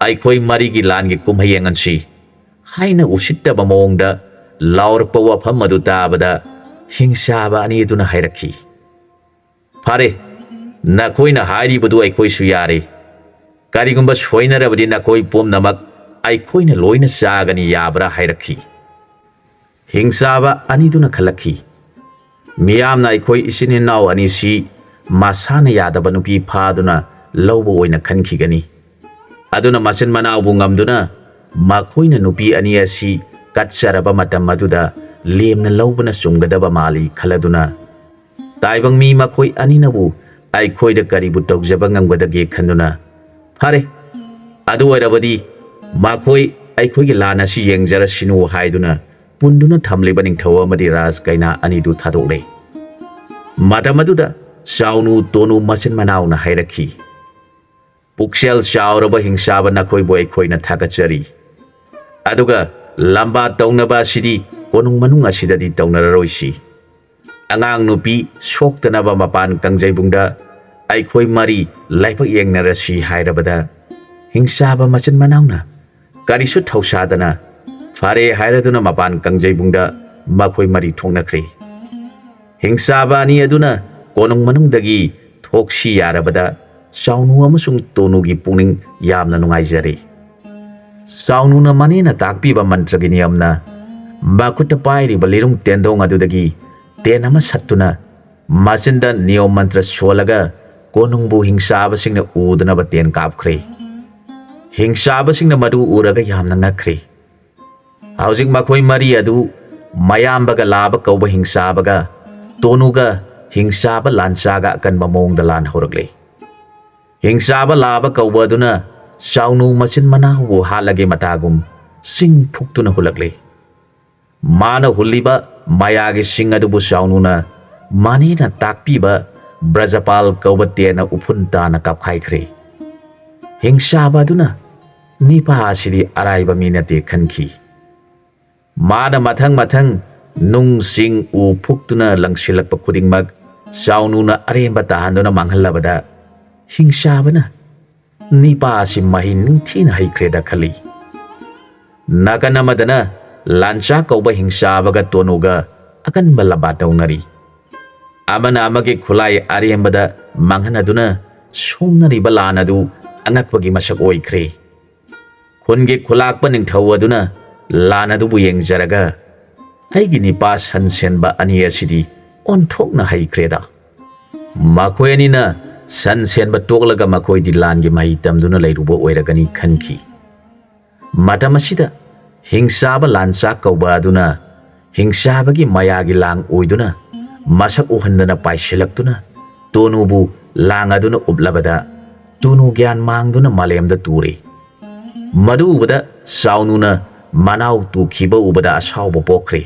ꯑꯩꯈꯣꯏ ꯃꯔꯤꯒꯤ ꯂꯥꯟꯒꯤ ꯀꯨꯝꯍꯩ ꯌꯦꯡꯍꯟꯁꯤ ꯍꯥꯏꯅ ꯎꯁꯤꯠꯇꯕ ꯃꯑꯣꯡꯗ ꯂꯥꯎꯔꯛꯄ ꯋꯥꯐꯝ ꯑꯗꯨ ꯇꯥꯕꯗ ꯍꯤꯡꯁꯥꯕ ꯑꯅꯤ ꯑꯗꯨꯅ ꯍꯥꯏꯔꯛꯈꯤ, ꯐꯔꯦ, ꯅꯈꯣꯏꯅ ꯍꯥꯏꯔꯤꯕꯗꯨ ꯑꯩꯈꯣꯏꯁꯨ ꯌꯥꯔꯦ꯫ ꯀꯔꯤꯒꯨꯝꯕ ꯁꯣꯏꯅꯔꯕꯗꯤ ꯅꯈꯣꯏ ꯄꯨꯝꯅꯃꯛ ꯑꯩꯈꯣꯏꯅ ꯂꯣꯏꯅ ꯆꯥꯒꯅꯤ ꯌꯥꯕ꯭ꯔꯥ ꯍꯥꯏꯔꯛꯈꯤ꯫ ꯍꯤꯡꯁꯥꯕ ꯑꯅꯤꯗꯨꯅ ꯈꯜꯂꯛꯈꯤ, ꯃꯤꯌꯥꯝꯅ ꯑꯩꯈꯣꯏ ꯏꯆꯤꯟ ꯏꯅꯥꯎ ꯑꯅꯤꯁꯤ ꯃꯁꯥꯅ ꯌꯥꯗꯕ ꯅꯨꯄꯤ ꯐꯥꯗꯨꯅ ꯂꯧꯕ ꯑꯣꯏꯅ ꯈꯟꯈꯤꯒꯅꯤ꯫ ꯑꯗꯨꯅ ꯃꯆꯤꯟ ꯃꯅꯥꯎꯕꯨ ꯉꯝꯗꯨꯅ ꯃꯈꯣꯏꯅ ꯅꯨꯄꯤ ꯑꯅꯤ ꯑꯁꯤ ꯀꯠꯆꯔꯕ ꯃꯇꯝ ꯑꯗꯨꯗ ꯂꯦꯝꯅ ꯂꯧꯕꯅ ꯆꯨꯝꯒꯗꯕ ꯃꯥꯜꯂꯤ ꯈꯜꯂꯗꯨꯅ ꯇꯥꯏꯕꯪ ꯃꯤ ꯃꯈꯣꯏ ꯑꯅꯤꯅꯕꯨ ꯑꯩꯈꯣꯏꯗ ꯀꯔꯤꯕꯨ ꯇꯧꯖꯕ ꯉꯝꯒꯗꯒꯦ ꯈꯟꯗꯨꯅ, ꯐꯔꯦ, ꯑꯗꯨ ꯑꯣꯏꯔꯕꯗꯤ ꯃꯈꯣꯏ ꯑꯩꯈꯣꯏꯒꯤ ꯂꯥꯟ ꯑꯁꯤ ꯌꯦꯡꯖꯔꯁꯤꯅꯨ ꯍꯥꯏꯗꯨꯅ ꯄꯨꯟꯗꯨꯅ ꯊꯝꯂꯤꯕ ꯅꯤꯡꯊꯧ ꯑꯃꯗꯤ ꯔꯥꯖ ꯀꯩꯅꯥ ꯑꯅꯤꯗꯨ ꯊꯥꯗꯣꯛꯂꯦ꯫ ꯃꯇꯝ ꯑꯗꯨꯗ ꯆꯥꯎꯅꯨ ꯇꯣꯅꯨ ꯃꯆꯤꯟ ꯃꯅꯥꯎꯅ ꯍꯥꯏꯔꯛꯈꯤ, ꯄꯨꯛꯆꯦꯜ ꯆꯥꯎꯔꯕ ꯍꯤꯡꯁꯥꯕ ꯅꯈꯣꯏꯕꯨ ꯑꯩꯈꯣꯏꯅ ꯊꯥꯒꯠꯆꯔꯤ꯫ ꯑꯗꯨꯒ ꯂꯝꯕꯥ ꯇꯧꯅꯕ ꯑꯁꯤꯗꯤ ꯀꯣꯅꯨꯡ ꯃꯅꯨꯡ ꯑꯁꯤꯗꯗꯤ ꯇꯧꯅꯔꯔꯣꯏꯁꯤ꯫ ꯑꯉꯥꯡ ꯅꯨꯄꯤ ꯁꯣꯛꯇꯅꯕ ꯃꯄꯥꯟ ꯀꯥꯡꯖꯩꯕꯨꯡꯗ ꯑꯩꯈꯣꯏ ꯃꯔꯤ ꯂꯥꯏꯕꯛ ꯌꯦꯡꯅꯔꯁꯤ ꯍꯥꯏꯔꯕꯗ ꯍꯤꯡꯁꯥꯕ ꯃꯆꯤꯟ ꯃꯅꯥꯎꯅ ꯀꯔꯤꯁꯨ ꯊꯧꯁꯥꯗꯅ ꯐꯔꯦ ꯍꯥꯏꯔꯗꯨꯅ ꯃꯄꯥꯟ ꯀꯥꯡꯖꯩꯕꯨꯡꯗ ꯃꯈꯣꯏ ꯃꯔꯤ ꯊꯣꯛꯅꯈ꯭ꯔꯦ꯫ ꯍꯤꯡꯁꯥꯕ ꯑꯅꯤ ꯑꯗꯨꯅ ꯀꯣꯅꯨꯡ ꯃꯅꯨꯡꯗꯒꯤ ꯊꯣꯛꯁꯤ ꯌꯥꯔꯕꯗ ꯆꯥꯎꯅꯨ ꯑꯃꯁꯨꯡ ꯇꯣꯅꯨꯒꯤ ꯄꯨꯛꯅꯤꯡ ꯌꯥꯝꯅ ꯅꯨꯡꯉꯥꯏꯖꯔꯦ꯫ ꯆꯥꯎꯅꯨꯅ ꯃꯅꯦꯅ ꯇꯥꯛꯄꯤꯕ ꯃꯟꯇ꯭ꯔꯒꯤ ꯅꯤꯌꯝꯅ ꯃꯈꯨꯠꯇ ꯄꯥꯏꯔꯤꯕ ꯂꯤꯔꯨꯡ ꯇꯦꯟꯗꯣꯡ ꯑꯗꯨꯗꯒꯤ ꯇꯦꯟ ꯑꯃ ꯁꯠꯇꯨꯅ ꯃꯆꯤꯟꯗ ꯅꯤꯌꯣꯝ ꯃꯟꯇ꯭ꯔ ꯁꯣꯜꯂꯒ ꯀꯣꯅꯨꯡꯕꯨ ꯍꯤꯡꯁꯥꯕꯁꯤꯡꯅ ꯎꯗꯅꯕ ꯇꯦꯟ ꯀꯥꯞꯈ꯭ꯔꯦ꯫ ꯍꯤꯡꯁꯥꯕꯁꯤꯡꯅ ꯃꯗꯨ ꯎꯔꯒ ꯌꯥꯝꯅ ꯉꯛꯈ꯭ꯔꯦ꯫ ꯍꯧꯖꯤꯛ ꯃꯈꯣꯏ ꯃꯔꯤ ꯑꯗꯨ ꯃꯌꯥꯝꯕꯒ ꯂꯥꯕ ꯀꯧꯕ ꯍꯤꯡꯁꯥꯕꯒ ꯇꯣꯅꯨꯒ ꯍꯤꯡꯁꯥꯕ ꯂꯥꯟꯆꯥꯒ ꯑꯀꯟꯕ ꯃꯑꯣꯡꯗ ꯂꯥꯟ ꯍꯧꯔꯛꯂꯦ꯫ ꯍꯤꯡꯁꯥꯕ ꯂꯥꯕ ꯀꯧꯕ ꯑꯗꯨꯅ ꯆꯥꯎꯅꯨ ꯃꯆꯤꯟ ꯃꯅꯥꯎꯕꯨ ꯍꯥꯠꯂꯒꯦ ꯃꯇꯥꯒꯨꯝ ꯆꯤꯡ ꯐꯨꯛꯇꯨꯅ ꯍꯨꯜꯂꯛꯂꯦ꯫ ꯃꯥꯅ ꯍꯨꯜꯂꯤꯕ ꯃꯌꯥꯒꯤ ꯁꯤꯡ ꯑꯗꯨꯕꯨ ꯆꯥꯎꯅꯨꯅ ꯃꯅꯦꯅ ꯇꯥꯛꯄꯤꯕ ꯕ꯭ꯔꯖꯄꯥꯜ ꯀꯧꯕ ꯇꯦꯟꯅ ꯎꯐꯨꯟ ꯇꯥꯅ ꯀꯥꯞꯈꯥꯏꯈ꯭ꯔꯦ꯫ ꯍꯤꯡꯁꯥꯕ ꯑꯗꯨꯅ ꯅꯤꯄꯥ ꯑꯁꯤꯗꯤ ꯑꯔꯥꯏꯕ ꯃꯤ ꯅꯠꯇꯦ ꯈꯟꯈꯤ꯫ ꯃꯥꯅ ꯃꯊꯪ ꯃꯊꯪ ꯅꯨꯡ ꯆꯤꯡ ꯎ ꯐꯨꯛꯇꯨꯅ ꯂꯪꯁꯤꯜꯂꯛꯄ ꯈꯨꯗꯤꯡꯃꯛ ꯆꯥꯎꯅꯨꯅ ꯑꯔꯦꯝꯕ ꯇꯥꯍꯟꯗꯨꯅ ꯃꯥꯡꯍꯜꯂꯕꯗ ꯍꯤꯡꯁꯥꯕꯅ ꯅꯤꯄꯥ ꯑꯁꯤ ꯃꯍꯩ ꯅꯤꯡꯊꯤꯅ ꯍꯩꯈ꯭ꯔꯦꯗ ꯈꯜꯂꯤ꯫ ꯅꯥꯀꯟ ꯑꯃꯗꯅ ꯂꯥꯟꯆꯥ ꯀꯧꯕ ꯍꯤꯡꯁꯥꯕꯒ ꯇꯣꯅꯨꯒ ꯑꯀꯟꯕ ꯂꯝꯕꯥ ꯇꯧꯅꯔꯤ꯫ ꯑꯃꯅ ꯑꯃꯒꯤ ꯈꯨꯠꯂꯥꯏ ꯑꯔꯦꯝꯕꯗ ꯃꯥꯡꯍꯟꯅꯗꯨꯅ ꯁꯣꯡꯅꯔꯤꯕ ꯂꯥꯟ ꯑꯗꯨ ꯑꯉꯛꯄꯒꯤ ꯃꯁꯛ ꯑꯣꯏꯈ꯭ꯔꯦ꯫ ꯈꯨꯟꯒꯤ ꯈꯨꯂꯥꯛꯄ ꯅꯤꯡꯊꯧ ꯑꯗꯨꯅ ꯂꯥꯟ ꯑꯗꯨꯕꯨ ꯌꯦꯡꯖꯔꯒ ꯑꯩꯒꯤ ꯅꯤꯄꯥ ꯁꯟ ꯁꯦꯟꯕ ꯑꯅꯤ ꯑꯁꯤꯗꯤ ꯑꯣꯟꯊꯣꯛꯅ ꯍꯩꯈ꯭ꯔꯦꯗ, ꯃꯈꯣꯏ ꯑꯅꯤꯅ ꯁꯟ ꯁꯦꯟꯕ ꯇꯣꯛꯂꯒ ꯃꯈꯣꯏꯗꯤ ꯂꯥꯟꯒꯤ ꯃꯍꯩ ꯇꯝꯗꯨꯅ ꯂꯩꯔꯨꯕ ꯑꯣꯏꯔꯒꯅꯤ ꯈꯟꯈꯤ꯫ ꯃꯇꯝ ꯑꯁꯤꯗ ꯍꯤꯡꯆꯥꯕ ꯂꯥꯟꯆꯥꯛ ꯀꯧꯕ ꯑꯗꯨꯅ ꯍꯤꯡꯆꯥꯕꯒꯤ ꯃꯌꯥꯒꯤ ꯂꯥꯡ ꯑꯣꯏꯗꯨꯅ ꯃꯁꯛ ꯎꯍꯟꯗꯅ ꯄꯥꯏꯁꯤꯜꯂꯛꯇꯨꯅ ꯇꯣꯅꯨꯕꯨ ꯂꯥꯡ ꯑꯗꯨꯅ ꯎꯞꯂꯕꯗ ꯇꯣꯅꯨ ꯒ꯭ꯌꯥꯟ ꯃꯥꯡꯗꯨꯅ ꯃꯥꯂꯦꯝꯗ ꯇꯨꯔꯦ꯫ ꯃꯗꯨ ꯎꯕꯗ ꯆꯥꯎꯅꯨꯅ ꯃꯅꯥꯎ ꯇꯨꯈꯤꯕ ꯎꯕꯗ ꯑꯁꯥꯎꯕ ꯄꯣꯛꯈ꯭ꯔꯦ꯫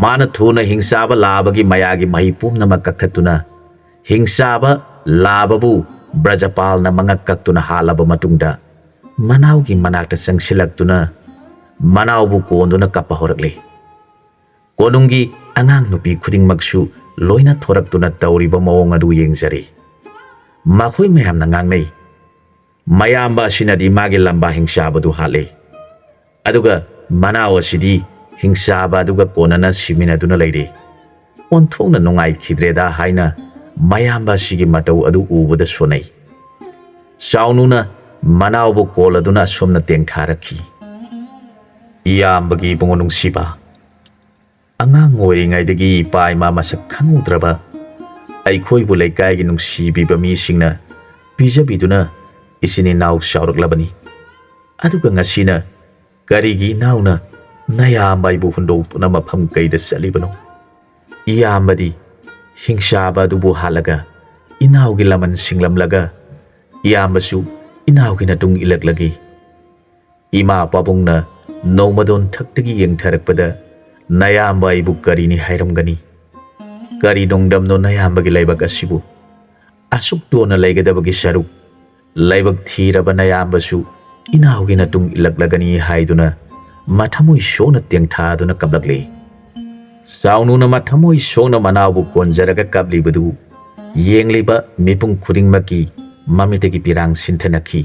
ꯃꯥꯅ ꯊꯨꯅ ꯍꯤꯡꯆꯥꯕ ꯂꯥꯕꯒꯤ ꯃꯌꯥꯒꯤ ꯃꯍꯩ ꯄꯨꯝꯅꯃꯛ ꯀꯛꯊꯠꯇꯨꯅ ꯍꯤꯡꯆꯥꯕ ꯂꯥꯕꯕꯨ ꯕ꯭ꯔꯖꯄꯥꯜꯅ ꯃꯉꯛ ꯀꯛꯇꯨꯅ ꯍꯥꯠꯂꯕ ꯃꯇꯨꯡꯗ ꯃꯅꯥꯎꯒꯤ ꯃꯅꯥꯛꯇ ꯆꯪꯁꯤꯜꯂꯛꯇꯨꯅ ꯃꯅꯥꯎꯕꯨ ꯀꯣꯟꯗꯨꯅ ꯀꯞꯄ ꯍꯧꯔꯛꯂꯦ꯫ ꯀꯣꯅꯨꯡꯒꯤ ꯑꯉꯥꯡ ꯅꯨꯄꯤ ꯈꯨꯗꯤꯡꯃꯛꯁꯨ ꯂꯣꯏꯅ ꯊꯣꯔꯛꯇꯨꯅ ꯇꯧꯔꯤꯕ ꯃꯑꯣꯡ ꯑꯗꯨ ꯌꯦꯡꯖꯔꯦ꯫ ꯃꯈꯣꯏ ꯃꯌꯥꯝꯅ ꯉꯥꯡꯅꯩ, ꯃꯌꯥꯝꯕ ꯑꯁꯤꯅꯗꯤ ꯃꯥꯒꯤ ꯂꯝꯕꯥ ꯍꯤꯡꯆꯥꯕꯗꯨ ꯍꯥꯠꯂꯦ, ꯑꯗꯨꯒ ꯃꯅꯥꯎ ꯑꯁꯤꯗꯤ ꯍꯤꯡꯆꯥꯕ ꯑꯗꯨꯒ ꯀꯣꯟꯅꯅ ꯁꯤꯃꯤꯟꯅꯗꯨꯅ ꯂꯩꯔꯦ꯫ ꯑꯣꯟꯊꯣꯛꯅ ꯅꯨꯡꯉꯥꯏꯈꯤꯗ꯭ꯔꯦꯗ ꯍꯥꯏꯅ ꯃꯌꯥꯝꯕ ꯑꯁꯤꯒꯤ ꯃꯇꯧ ꯑꯗꯨ ꯎꯕꯗ ꯁꯣꯟꯅꯩ꯫ ꯆꯥꯎꯅꯨꯅ ꯃꯅꯥꯎꯕꯨ ꯀꯣꯜꯂꯗꯨꯅ ꯑꯁꯨꯝꯅ ꯇꯦꯡꯊꯥꯔꯛꯈꯤ꯫ ꯏꯌꯥꯝꯕꯒꯤ ꯏꯕꯨꯡꯉꯣ ꯅꯨꯡꯁꯤꯕ, ꯑꯉꯥꯡ ꯑꯣꯏꯔꯤꯉꯩꯗꯒꯤ ꯏꯄꯥ ꯏꯃꯥ ꯃꯁꯛ ꯈꯪꯍꯧꯗ꯭ꯔꯕ ꯑꯩꯈꯣꯏꯕꯨ ꯂꯩꯀꯥꯏꯒꯤ ꯅꯨꯡꯁꯤꯕꯤꯕ ꯃꯤꯁꯤꯡꯅ ꯄꯤꯖꯕꯤꯗꯨꯅ ꯏꯆꯤꯟ ꯏꯅꯥꯎ ꯆꯥꯎꯔꯛꯂꯕꯅꯤ꯫ ꯑꯗꯨꯒ ꯉꯁꯤꯅ ꯀꯔꯤꯒꯤ ꯏꯅꯥꯎꯅ ꯅꯌꯥꯝꯕ ꯑꯩꯕꯨ ꯍꯨꯟꯗꯣꯛꯇꯨꯅ ꯃꯐꯝ ꯀꯩꯗ ꯆꯠꯂꯤꯕꯅꯣ? ꯏꯌꯥꯝꯕꯗꯤ ꯍꯤꯡꯆꯥꯕ ꯑꯗꯨꯕꯨ ꯍꯥꯠꯂꯒ ꯏꯅꯥꯎꯒꯤ ꯂꯃꯟ ꯁꯤꯡꯂꯝꯂꯒ ꯏꯌꯥꯝꯕꯁꯨ ꯏꯅꯥꯎꯒꯤ ꯃꯇꯨꯡ ꯏꯜꯂꯛꯂꯒꯦ꯫ ꯏꯃꯥ ꯄꯥꯕꯨꯡꯅ ꯅꯣꯡꯃꯗꯣꯟ ꯊꯛꯇꯒꯤ ꯌꯦꯡꯊꯔꯛꯄꯗ ꯅꯌꯥꯝꯕ ꯑꯩꯕꯨ ꯀꯔꯤꯅꯤ ꯍꯥꯏꯔꯝꯒꯅꯤ? ꯀꯔꯤ ꯅꯣꯡꯗꯝꯅꯣ ꯅꯌꯥꯝꯕꯒꯤ ꯂꯥꯏꯕꯛ ꯑꯁꯤꯕꯨ? ꯑꯁꯨꯛ ꯇꯣꯟꯅ ꯂꯩꯒꯗꯕꯒꯤ ꯁꯔꯨꯛ ꯂꯥꯏꯕꯛ ꯊꯤꯔꯕ ꯅꯌꯥꯝꯕꯁꯨ ꯏꯅꯥꯎꯒꯤ ꯃꯇꯨꯡ ꯏꯜꯂꯛꯂꯒꯅꯤ ꯍꯥꯏꯗꯨꯅ ꯃꯊꯃꯣꯏ ꯁꯣꯛꯅ ꯇꯦꯡꯊꯥꯗꯨꯅ ꯀꯞꯂꯛꯂꯦ꯫ ꯆꯥꯎꯅꯨꯅ ꯃꯊꯃꯣꯏ ꯁꯣꯛꯅ ꯃꯅꯥꯎꯕꯨ ꯀꯣꯟꯖꯔꯒ ꯀꯞꯂꯤꯕꯗꯨ ꯌꯦꯡꯂꯤꯕ ꯃꯤꯄꯨꯝ ꯈꯨꯗꯤꯡꯃꯛꯀꯤ ꯃꯃꯤꯠꯇꯒꯤ ꯄꯤꯔꯥꯡ ꯁꯤꯟꯊꯅꯈꯤ꯫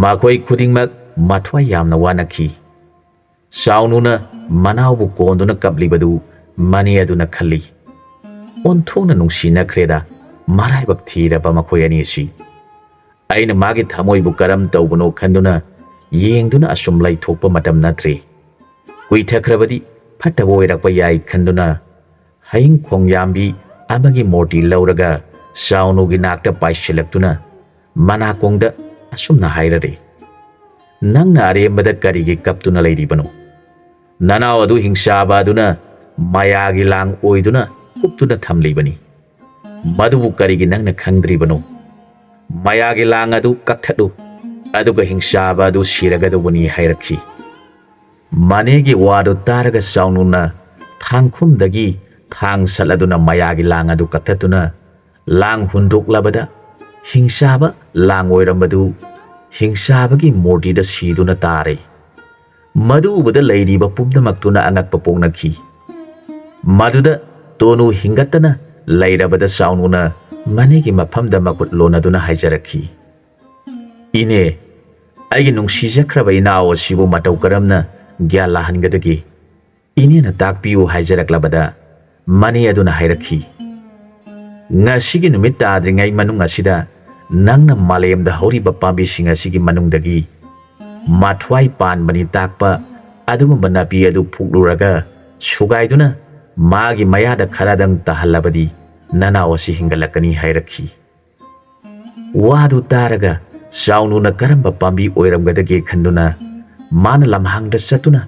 ꯃꯈꯣꯏ ꯈꯨꯗꯤꯡꯃꯛ ꯃꯊ꯭ꯋꯥꯏ ꯌꯥꯝꯅ ꯋꯥꯅꯈꯤ꯫ ꯆꯥꯎꯅꯨꯅ ꯃꯅꯥꯎꯕꯨ ꯀꯣꯟꯗꯨꯅ ꯀꯞꯂꯤꯕꯗꯨ ꯃꯅꯦ ꯑꯗꯨꯅ ꯈꯜꯂꯤ, ꯑꯣꯟꯊꯣꯛꯅ ꯅꯨꯡꯁꯤꯅꯈ꯭ꯔꯦꯗ ꯃꯔꯥꯏꯕꯛ ꯊꯤꯔꯕ ꯃꯈꯣꯏ ꯑꯅꯤꯁꯤ꯫ ꯑꯩꯅ ꯃꯥꯒꯤ ꯊꯃꯣꯏꯕꯨ ꯀꯔꯝ ꯇꯧꯕꯅꯣ ꯈꯟꯗꯨꯅ ꯌꯦꯡꯗꯨꯅ ꯑꯁꯨꯝ ꯂꯩꯊꯣꯛꯄ ꯃꯇꯝ ꯅꯠꯇ꯭ꯔꯦ꯫ ꯀꯨꯏꯊꯈ꯭ꯔꯕꯗꯤ ꯐꯠꯇꯕ ꯑꯣꯏꯔꯛꯄ ꯌꯥꯏ ꯈꯟꯗꯨꯅ ꯍꯌꯤꯡ ꯈꯣꯡꯌꯥꯝꯕꯤ ꯑꯃꯒꯤ ꯃꯣꯔꯇꯤ ꯂꯧꯔꯒ ꯆꯥꯎꯅꯨꯒꯤ ꯅꯥꯛꯇ ꯄꯥꯏꯁꯤꯜꯂꯛꯇꯨꯅ ꯃꯅꯥꯀꯣꯡꯗ ꯑꯁꯨꯝꯅ ꯍꯥꯏꯔꯔꯦ, ꯅꯪꯅ ꯑꯔꯦꯝꯕꯗ ꯀꯔꯤꯒꯤ ꯀꯞꯇꯨꯅ ꯂꯩꯔꯤꯕꯅꯣ? ꯅꯅꯥꯎ ꯑꯗꯨ ꯍꯤꯡꯆꯥꯕ ꯑꯗꯨꯅ ꯃꯌꯥꯒꯤ ꯂꯥꯡ ꯑꯣꯏꯗꯨꯅ ꯀꯨꯞꯇꯨꯅ ꯊꯝꯂꯤꯕꯅꯤ, ꯃꯗꯨꯕꯨ ꯀꯔꯤꯒꯤ ꯅꯪꯅ ꯈꯪꯗ꯭ꯔꯤꯕꯅꯣ? ꯃꯌꯥꯒꯤ ꯂꯥꯡ ꯑꯗꯨ ꯀꯛꯊꯠꯂꯨ, ꯑꯗꯨꯒ ꯍꯤꯡꯆꯥꯕ ꯑꯗꯨ ꯁꯤꯔꯒꯗꯧꯕꯅꯤ ꯍꯥꯏꯔꯛꯈꯤ꯫ ꯃꯅꯦꯒꯤ ꯋꯥꯗꯨ ꯇꯥꯔꯒ ꯆꯥꯎꯅꯨꯅ ꯊꯥꯡꯈꯨꯝꯗꯒꯤ ꯊꯥꯡ ꯁꯠꯂꯗꯨꯅ ꯃꯌꯥꯒꯤ ꯂꯥꯡ ꯑꯗꯨ ꯀꯛꯊꯠꯇꯨꯅ ꯂꯥꯡ ꯍꯨꯟꯗꯣꯛꯂꯕꯗ ꯍꯤꯡꯆꯥꯕ ꯂꯥꯡ ꯑꯣꯏꯔꯝꯕꯗꯨ ꯍꯤꯡꯆꯥꯕꯒꯤ ꯃꯣꯔꯇꯤꯗ ꯁꯤꯗꯨꯅ ꯇꯥꯔꯦ꯫ ꯃꯗꯨ ꯎꯕꯗ ꯂꯩꯔꯤꯕ ꯄꯨꯝꯅꯃꯛꯇꯨꯅ ꯑꯉꯛꯄ ꯄꯣꯛꯅꯈꯤ꯫ ꯃꯗꯨꯗ ꯇꯣꯅꯨ ꯍꯤꯡꯒꯠꯇꯅ ꯂꯩꯔꯕꯗ ꯆꯥꯎꯅꯨꯅ ꯃꯅꯦꯒꯤ ꯃꯐꯝꯗ ꯃꯈꯨꯠ ꯂꯣꯟꯅꯗꯨꯅ ꯍꯥꯏꯖꯔꯛꯈꯤ, ꯏꯅꯦ, ꯑꯩꯒꯤ ꯅꯨꯡꯁꯤꯖꯈ꯭ꯔꯕ ꯏꯅꯥꯎ ꯑꯁꯤꯕꯨ ꯃꯇꯧ ꯀꯔꯝꯅ ꯒ꯭ꯌꯥꯟ ꯂꯥꯍꯟꯒꯗꯒꯦ? ꯏꯅꯦꯅ ꯇꯥꯛꯄꯤꯌꯨ ꯍꯥꯏꯖꯔꯛꯂꯕꯗ ꯃꯅꯦ ꯑꯗꯨꯅ ꯍꯥꯏꯔꯛꯈꯤ, ꯉꯁꯤꯒꯤ ꯅꯨꯃꯤꯠ ꯇꯥꯗ꯭ꯔꯤꯉꯩ ꯃꯅꯨꯡ ꯑꯁꯤꯗ ꯅꯪꯅ ꯃꯥꯂꯦꯝꯗ ꯍꯧꯔꯤꯕ ꯄꯥꯝꯕꯤꯁꯤꯡ ꯑꯁꯤꯒꯤ ꯃꯅꯨꯡꯗꯒꯤ ꯃꯊ꯭ꯋꯥꯏ ꯄꯥꯟꯕꯅꯤ ꯇꯥꯛꯄ ꯑꯗꯨꯒꯨꯝꯕ ꯅꯥꯄꯤ ꯑꯗꯨ ꯐꯨꯛꯂꯨꯔꯒ ꯁꯨꯒꯥꯏꯗꯨꯅ ꯃꯥꯒꯤ ꯃꯌꯥꯗ ꯈꯔꯗꯪ ꯇꯥꯍꯜꯂꯕꯗꯤ ꯅꯅꯥꯎ ꯑꯁꯤ ꯍꯤꯡꯒꯠꯂꯛꯀꯅꯤ ꯍꯥꯏꯔꯛꯈꯤ꯫ ꯋꯥꯗꯨ ꯇꯥꯔꯒ ꯆꯥꯎꯅꯨꯅ ꯀꯔꯝꯕ ꯄꯥꯝꯕꯤ ꯑꯣꯏꯔꯝꯒꯗꯒꯦ ꯈꯟꯗꯨꯅ ꯃꯥꯅ ꯂꯝꯍꯥꯡꯗ ꯆꯠꯇꯨꯅ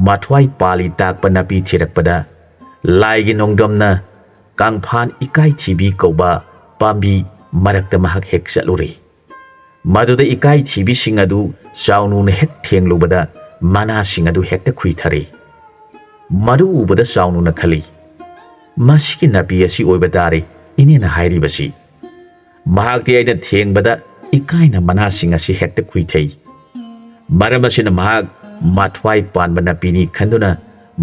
ꯃꯊ꯭ꯋꯥꯏ ꯄꯥꯜꯂꯤ ꯇꯥꯛꯄ ꯅꯥꯄꯤ ꯊꯤꯔꯛꯄꯗ ꯂꯥꯏꯒꯤ ꯅꯣꯡꯗꯝꯅ ꯀꯥꯡꯐꯥꯟ ꯏꯀꯥꯏꯊꯤꯕꯤ ꯀꯧꯕ ꯄꯥꯝꯕꯤ ꯃꯔꯛꯇ ꯃꯍꯥꯛ ꯍꯦꯛ ꯆꯠꯂꯨꯔꯦ꯫ ꯃꯗꯨꯗ ꯏꯀꯥꯏꯊꯤꯕꯤꯁꯤꯡ ꯑꯗꯨ ꯆꯥꯎꯅꯨꯅ ꯍꯦꯛ ꯊꯦꯡꯂꯨꯕꯗ ꯃꯅꯥꯁꯤꯡ ꯑꯗꯨ ꯍꯦꯛꯇ ꯈꯨꯏꯊꯔꯦ꯫ ꯃꯗꯨ ꯎꯕꯗ ꯆꯥꯎꯅꯨꯅ ꯈꯜꯂꯤ, ꯃꯁꯤꯒꯤ ꯅꯥꯄꯤ ꯑꯁꯤ ꯑꯣꯏꯕ ꯇꯥꯔꯦ ꯏꯅꯦꯅ ꯍꯥꯏꯔꯤꯕꯁꯤ꯫ ꯃꯍꯥꯛꯇꯤ ꯑꯩꯅ ꯊꯦꯡꯕꯗ ꯏꯀꯥꯏꯅ ꯃꯅꯥꯁꯤꯡ ꯑꯁꯤ ꯍꯦꯛꯇ ꯈꯨꯏꯊꯩ꯫ ꯃꯔꯝ ꯑꯁꯤꯅ ꯃꯍꯥꯛ ꯃꯊ꯭ꯋꯥꯏ ꯄꯥꯟꯕ ꯅꯥꯄꯤꯅꯤ ꯈꯟꯗꯨꯅ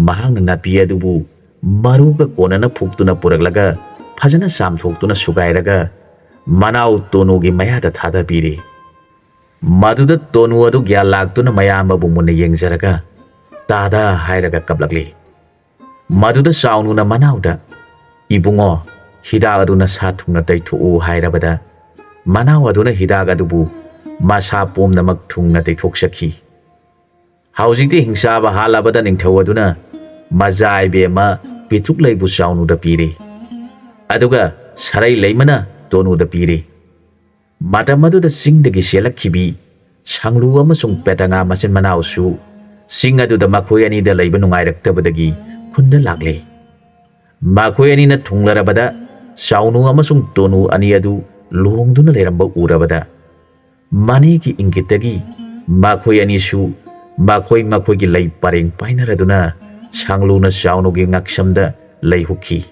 ꯃꯍꯥꯛꯅ ꯅꯥꯄꯤ ꯑꯗꯨꯕꯨ ꯃꯔꯨꯒ ꯀꯣꯟꯅꯅ ꯐꯨꯛꯇꯨꯅ ꯄꯨꯔꯛꯂꯒ ꯐꯖꯅ ꯆꯥꯝꯊꯣꯛꯇꯨꯅ ꯁꯨꯒꯥꯏꯔꯒ ꯃꯅꯥꯎ ꯇꯣꯅꯨꯒꯤ ꯃꯌꯥꯗ ꯊꯥꯗꯕꯤꯔꯦ꯫ ꯃꯗꯨꯗ ꯇꯣꯅꯨ ꯑꯗꯨ ꯒ꯭ꯌꯥꯟ ꯂꯥꯛꯇꯨꯅ ꯃꯌꯥꯝꯕꯕꯨ ꯃꯨꯟꯅ ꯌꯦꯡꯖꯔꯒ ꯇꯥꯗ ꯍꯥꯏꯔꯒ ꯀꯞꯂꯛꯂꯦ꯫ ꯃꯗꯨꯗ ꯆꯥꯎꯅꯨꯅ ꯃꯅꯥꯎꯗ, ꯏꯕꯨꯡꯉꯣ, ꯍꯤꯗꯥꯛ ꯑꯗꯨ ꯅꯁꯥ ꯊꯨꯡꯅ ꯇꯩꯊꯣꯛꯎ ꯍꯥꯏꯔꯕꯗ ꯃꯅꯥꯎ ꯑꯗꯨꯅ ꯍꯤꯗꯥꯛ ꯑꯗꯨꯕꯨ ꯃꯁꯥ ꯄꯨꯝꯅꯃꯛ ꯊꯨꯡꯅ ꯇꯩꯊꯣꯛꯆꯈꯤ꯫ ꯍꯧꯖꯤꯛꯇꯤ ꯍꯤꯡꯁꯥꯕ ꯍꯥꯠꯂꯕꯗ ꯅꯤꯡꯊꯧ ꯑꯗꯨꯅ ꯃꯆꯥ ꯏꯕꯦꯝꯃ ꯄꯤꯇ꯭ꯔꯨꯛꯂꯩꯕꯨ ꯆꯥꯎꯅꯨꯗ ꯄꯤꯔꯦ, ꯑꯗꯨꯒ ꯁꯔꯩ ꯂꯩꯃꯅ ꯇꯣꯅꯨꯗ ꯄꯤꯔꯦ꯫ ꯃꯇꯝ ꯑꯗꯨꯗ ꯆꯤꯡꯗꯒꯤ ꯆꯦꯜꯂꯛꯈꯤꯕꯤ ꯁꯪꯂꯨ ꯑꯃꯁꯨꯡ ꯄꯦꯇꯉꯥ ꯃꯆꯤꯟ ꯃꯅꯥꯎꯁꯨ ꯆꯤꯡ ꯑꯗꯨꯗ ꯃꯈꯣꯏ ꯑꯅꯤꯗ ꯂꯩꯕ ꯅꯨꯡꯉꯥꯏꯔꯛꯇꯕꯗꯒꯤ ꯈꯨꯟꯗ ꯂꯥꯛꯂꯦ꯫ ꯃꯈꯣꯏ ꯑꯅꯤꯅ ꯊꯨꯡꯂꯔꯕꯗ ꯆꯥꯎꯅꯨ ꯑꯃꯁꯨꯡ ꯇꯣꯅꯨ ꯑꯅꯤ ꯑꯗꯨ ꯂꯨꯍꯣꯡꯗꯨꯅ ꯂꯩꯔꯝꯕ ꯎꯔꯕꯗ ꯃꯅꯦꯒꯤ ꯏꯪꯒꯤꯠꯇꯒꯤ ꯃꯈꯣꯏ ꯑꯅꯤꯁꯨ ꯃꯈꯣꯏꯒꯤ ꯂꯩ ꯄꯔꯦꯡ ꯄꯥꯏꯅꯔꯗꯨꯅ ꯁꯪꯂꯨꯅ ꯆꯥꯎꯅꯨꯒꯤ ꯉꯛꯁꯝꯗ ꯂꯩ ꯍꯨꯛꯈꯤ,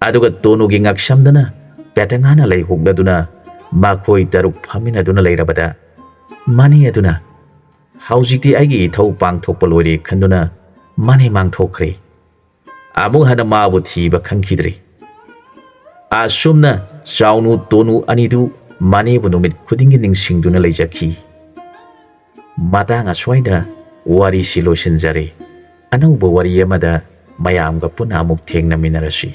ꯑꯗꯨꯒ ꯇꯣꯅꯨꯒꯤ ꯉꯛꯁꯝꯗꯅ ꯄꯦꯇꯉꯥꯅ ꯂꯩ ꯍꯨꯛꯂꯗꯨꯅ ꯃꯈꯣꯏ ꯇꯔꯨꯛ ꯐꯝꯃꯤꯟꯅꯗꯨꯅ ꯂꯩꯔꯕꯗ ꯃꯅꯦ ꯑꯗꯨꯅ ꯍꯧꯖꯤꯛꯇꯤ ꯑꯩꯒꯤ ꯏꯊꯧ ꯄꯥꯡꯊꯣꯛꯄ ꯂꯣꯏꯔꯦ ꯈꯟꯗꯨꯅ ꯃꯅꯦ ꯃꯥꯡꯊꯣꯛꯈ꯭ꯔꯦ꯫ ꯑꯃꯨꯛ ꯍꯟꯅ ꯃꯥꯕꯨ ꯊꯤꯕ ꯈꯪꯈꯤꯗ꯭ꯔꯦ꯫ ꯑꯁꯨꯝꯅ ꯆꯥꯎꯅꯨ ꯇꯣꯅꯨ ꯑꯅꯤꯗꯨ ꯃꯅꯦꯕꯨ ꯅꯨꯃꯤꯠ ꯈꯨꯗꯤꯡꯒꯤ ꯅꯤꯡꯁꯤꯡꯗꯨꯅ ꯂꯩꯖꯈꯤ꯫ ꯃꯇꯥꯡ ꯑꯁ꯭ꯋꯥꯏꯗ ꯋꯥꯔꯤꯁꯤ ꯂꯣꯏꯁꯤꯟꯖꯔꯦ꯫ ꯑꯅꯧꯕ ꯋꯥꯔꯤ ꯑꯃꯗ ꯃꯌꯥꯝꯒ ꯄꯨꯟꯅ ꯑꯃꯨꯛ ꯊꯦꯡꯅꯃꯤꯟꯅꯔꯁꯤ꯫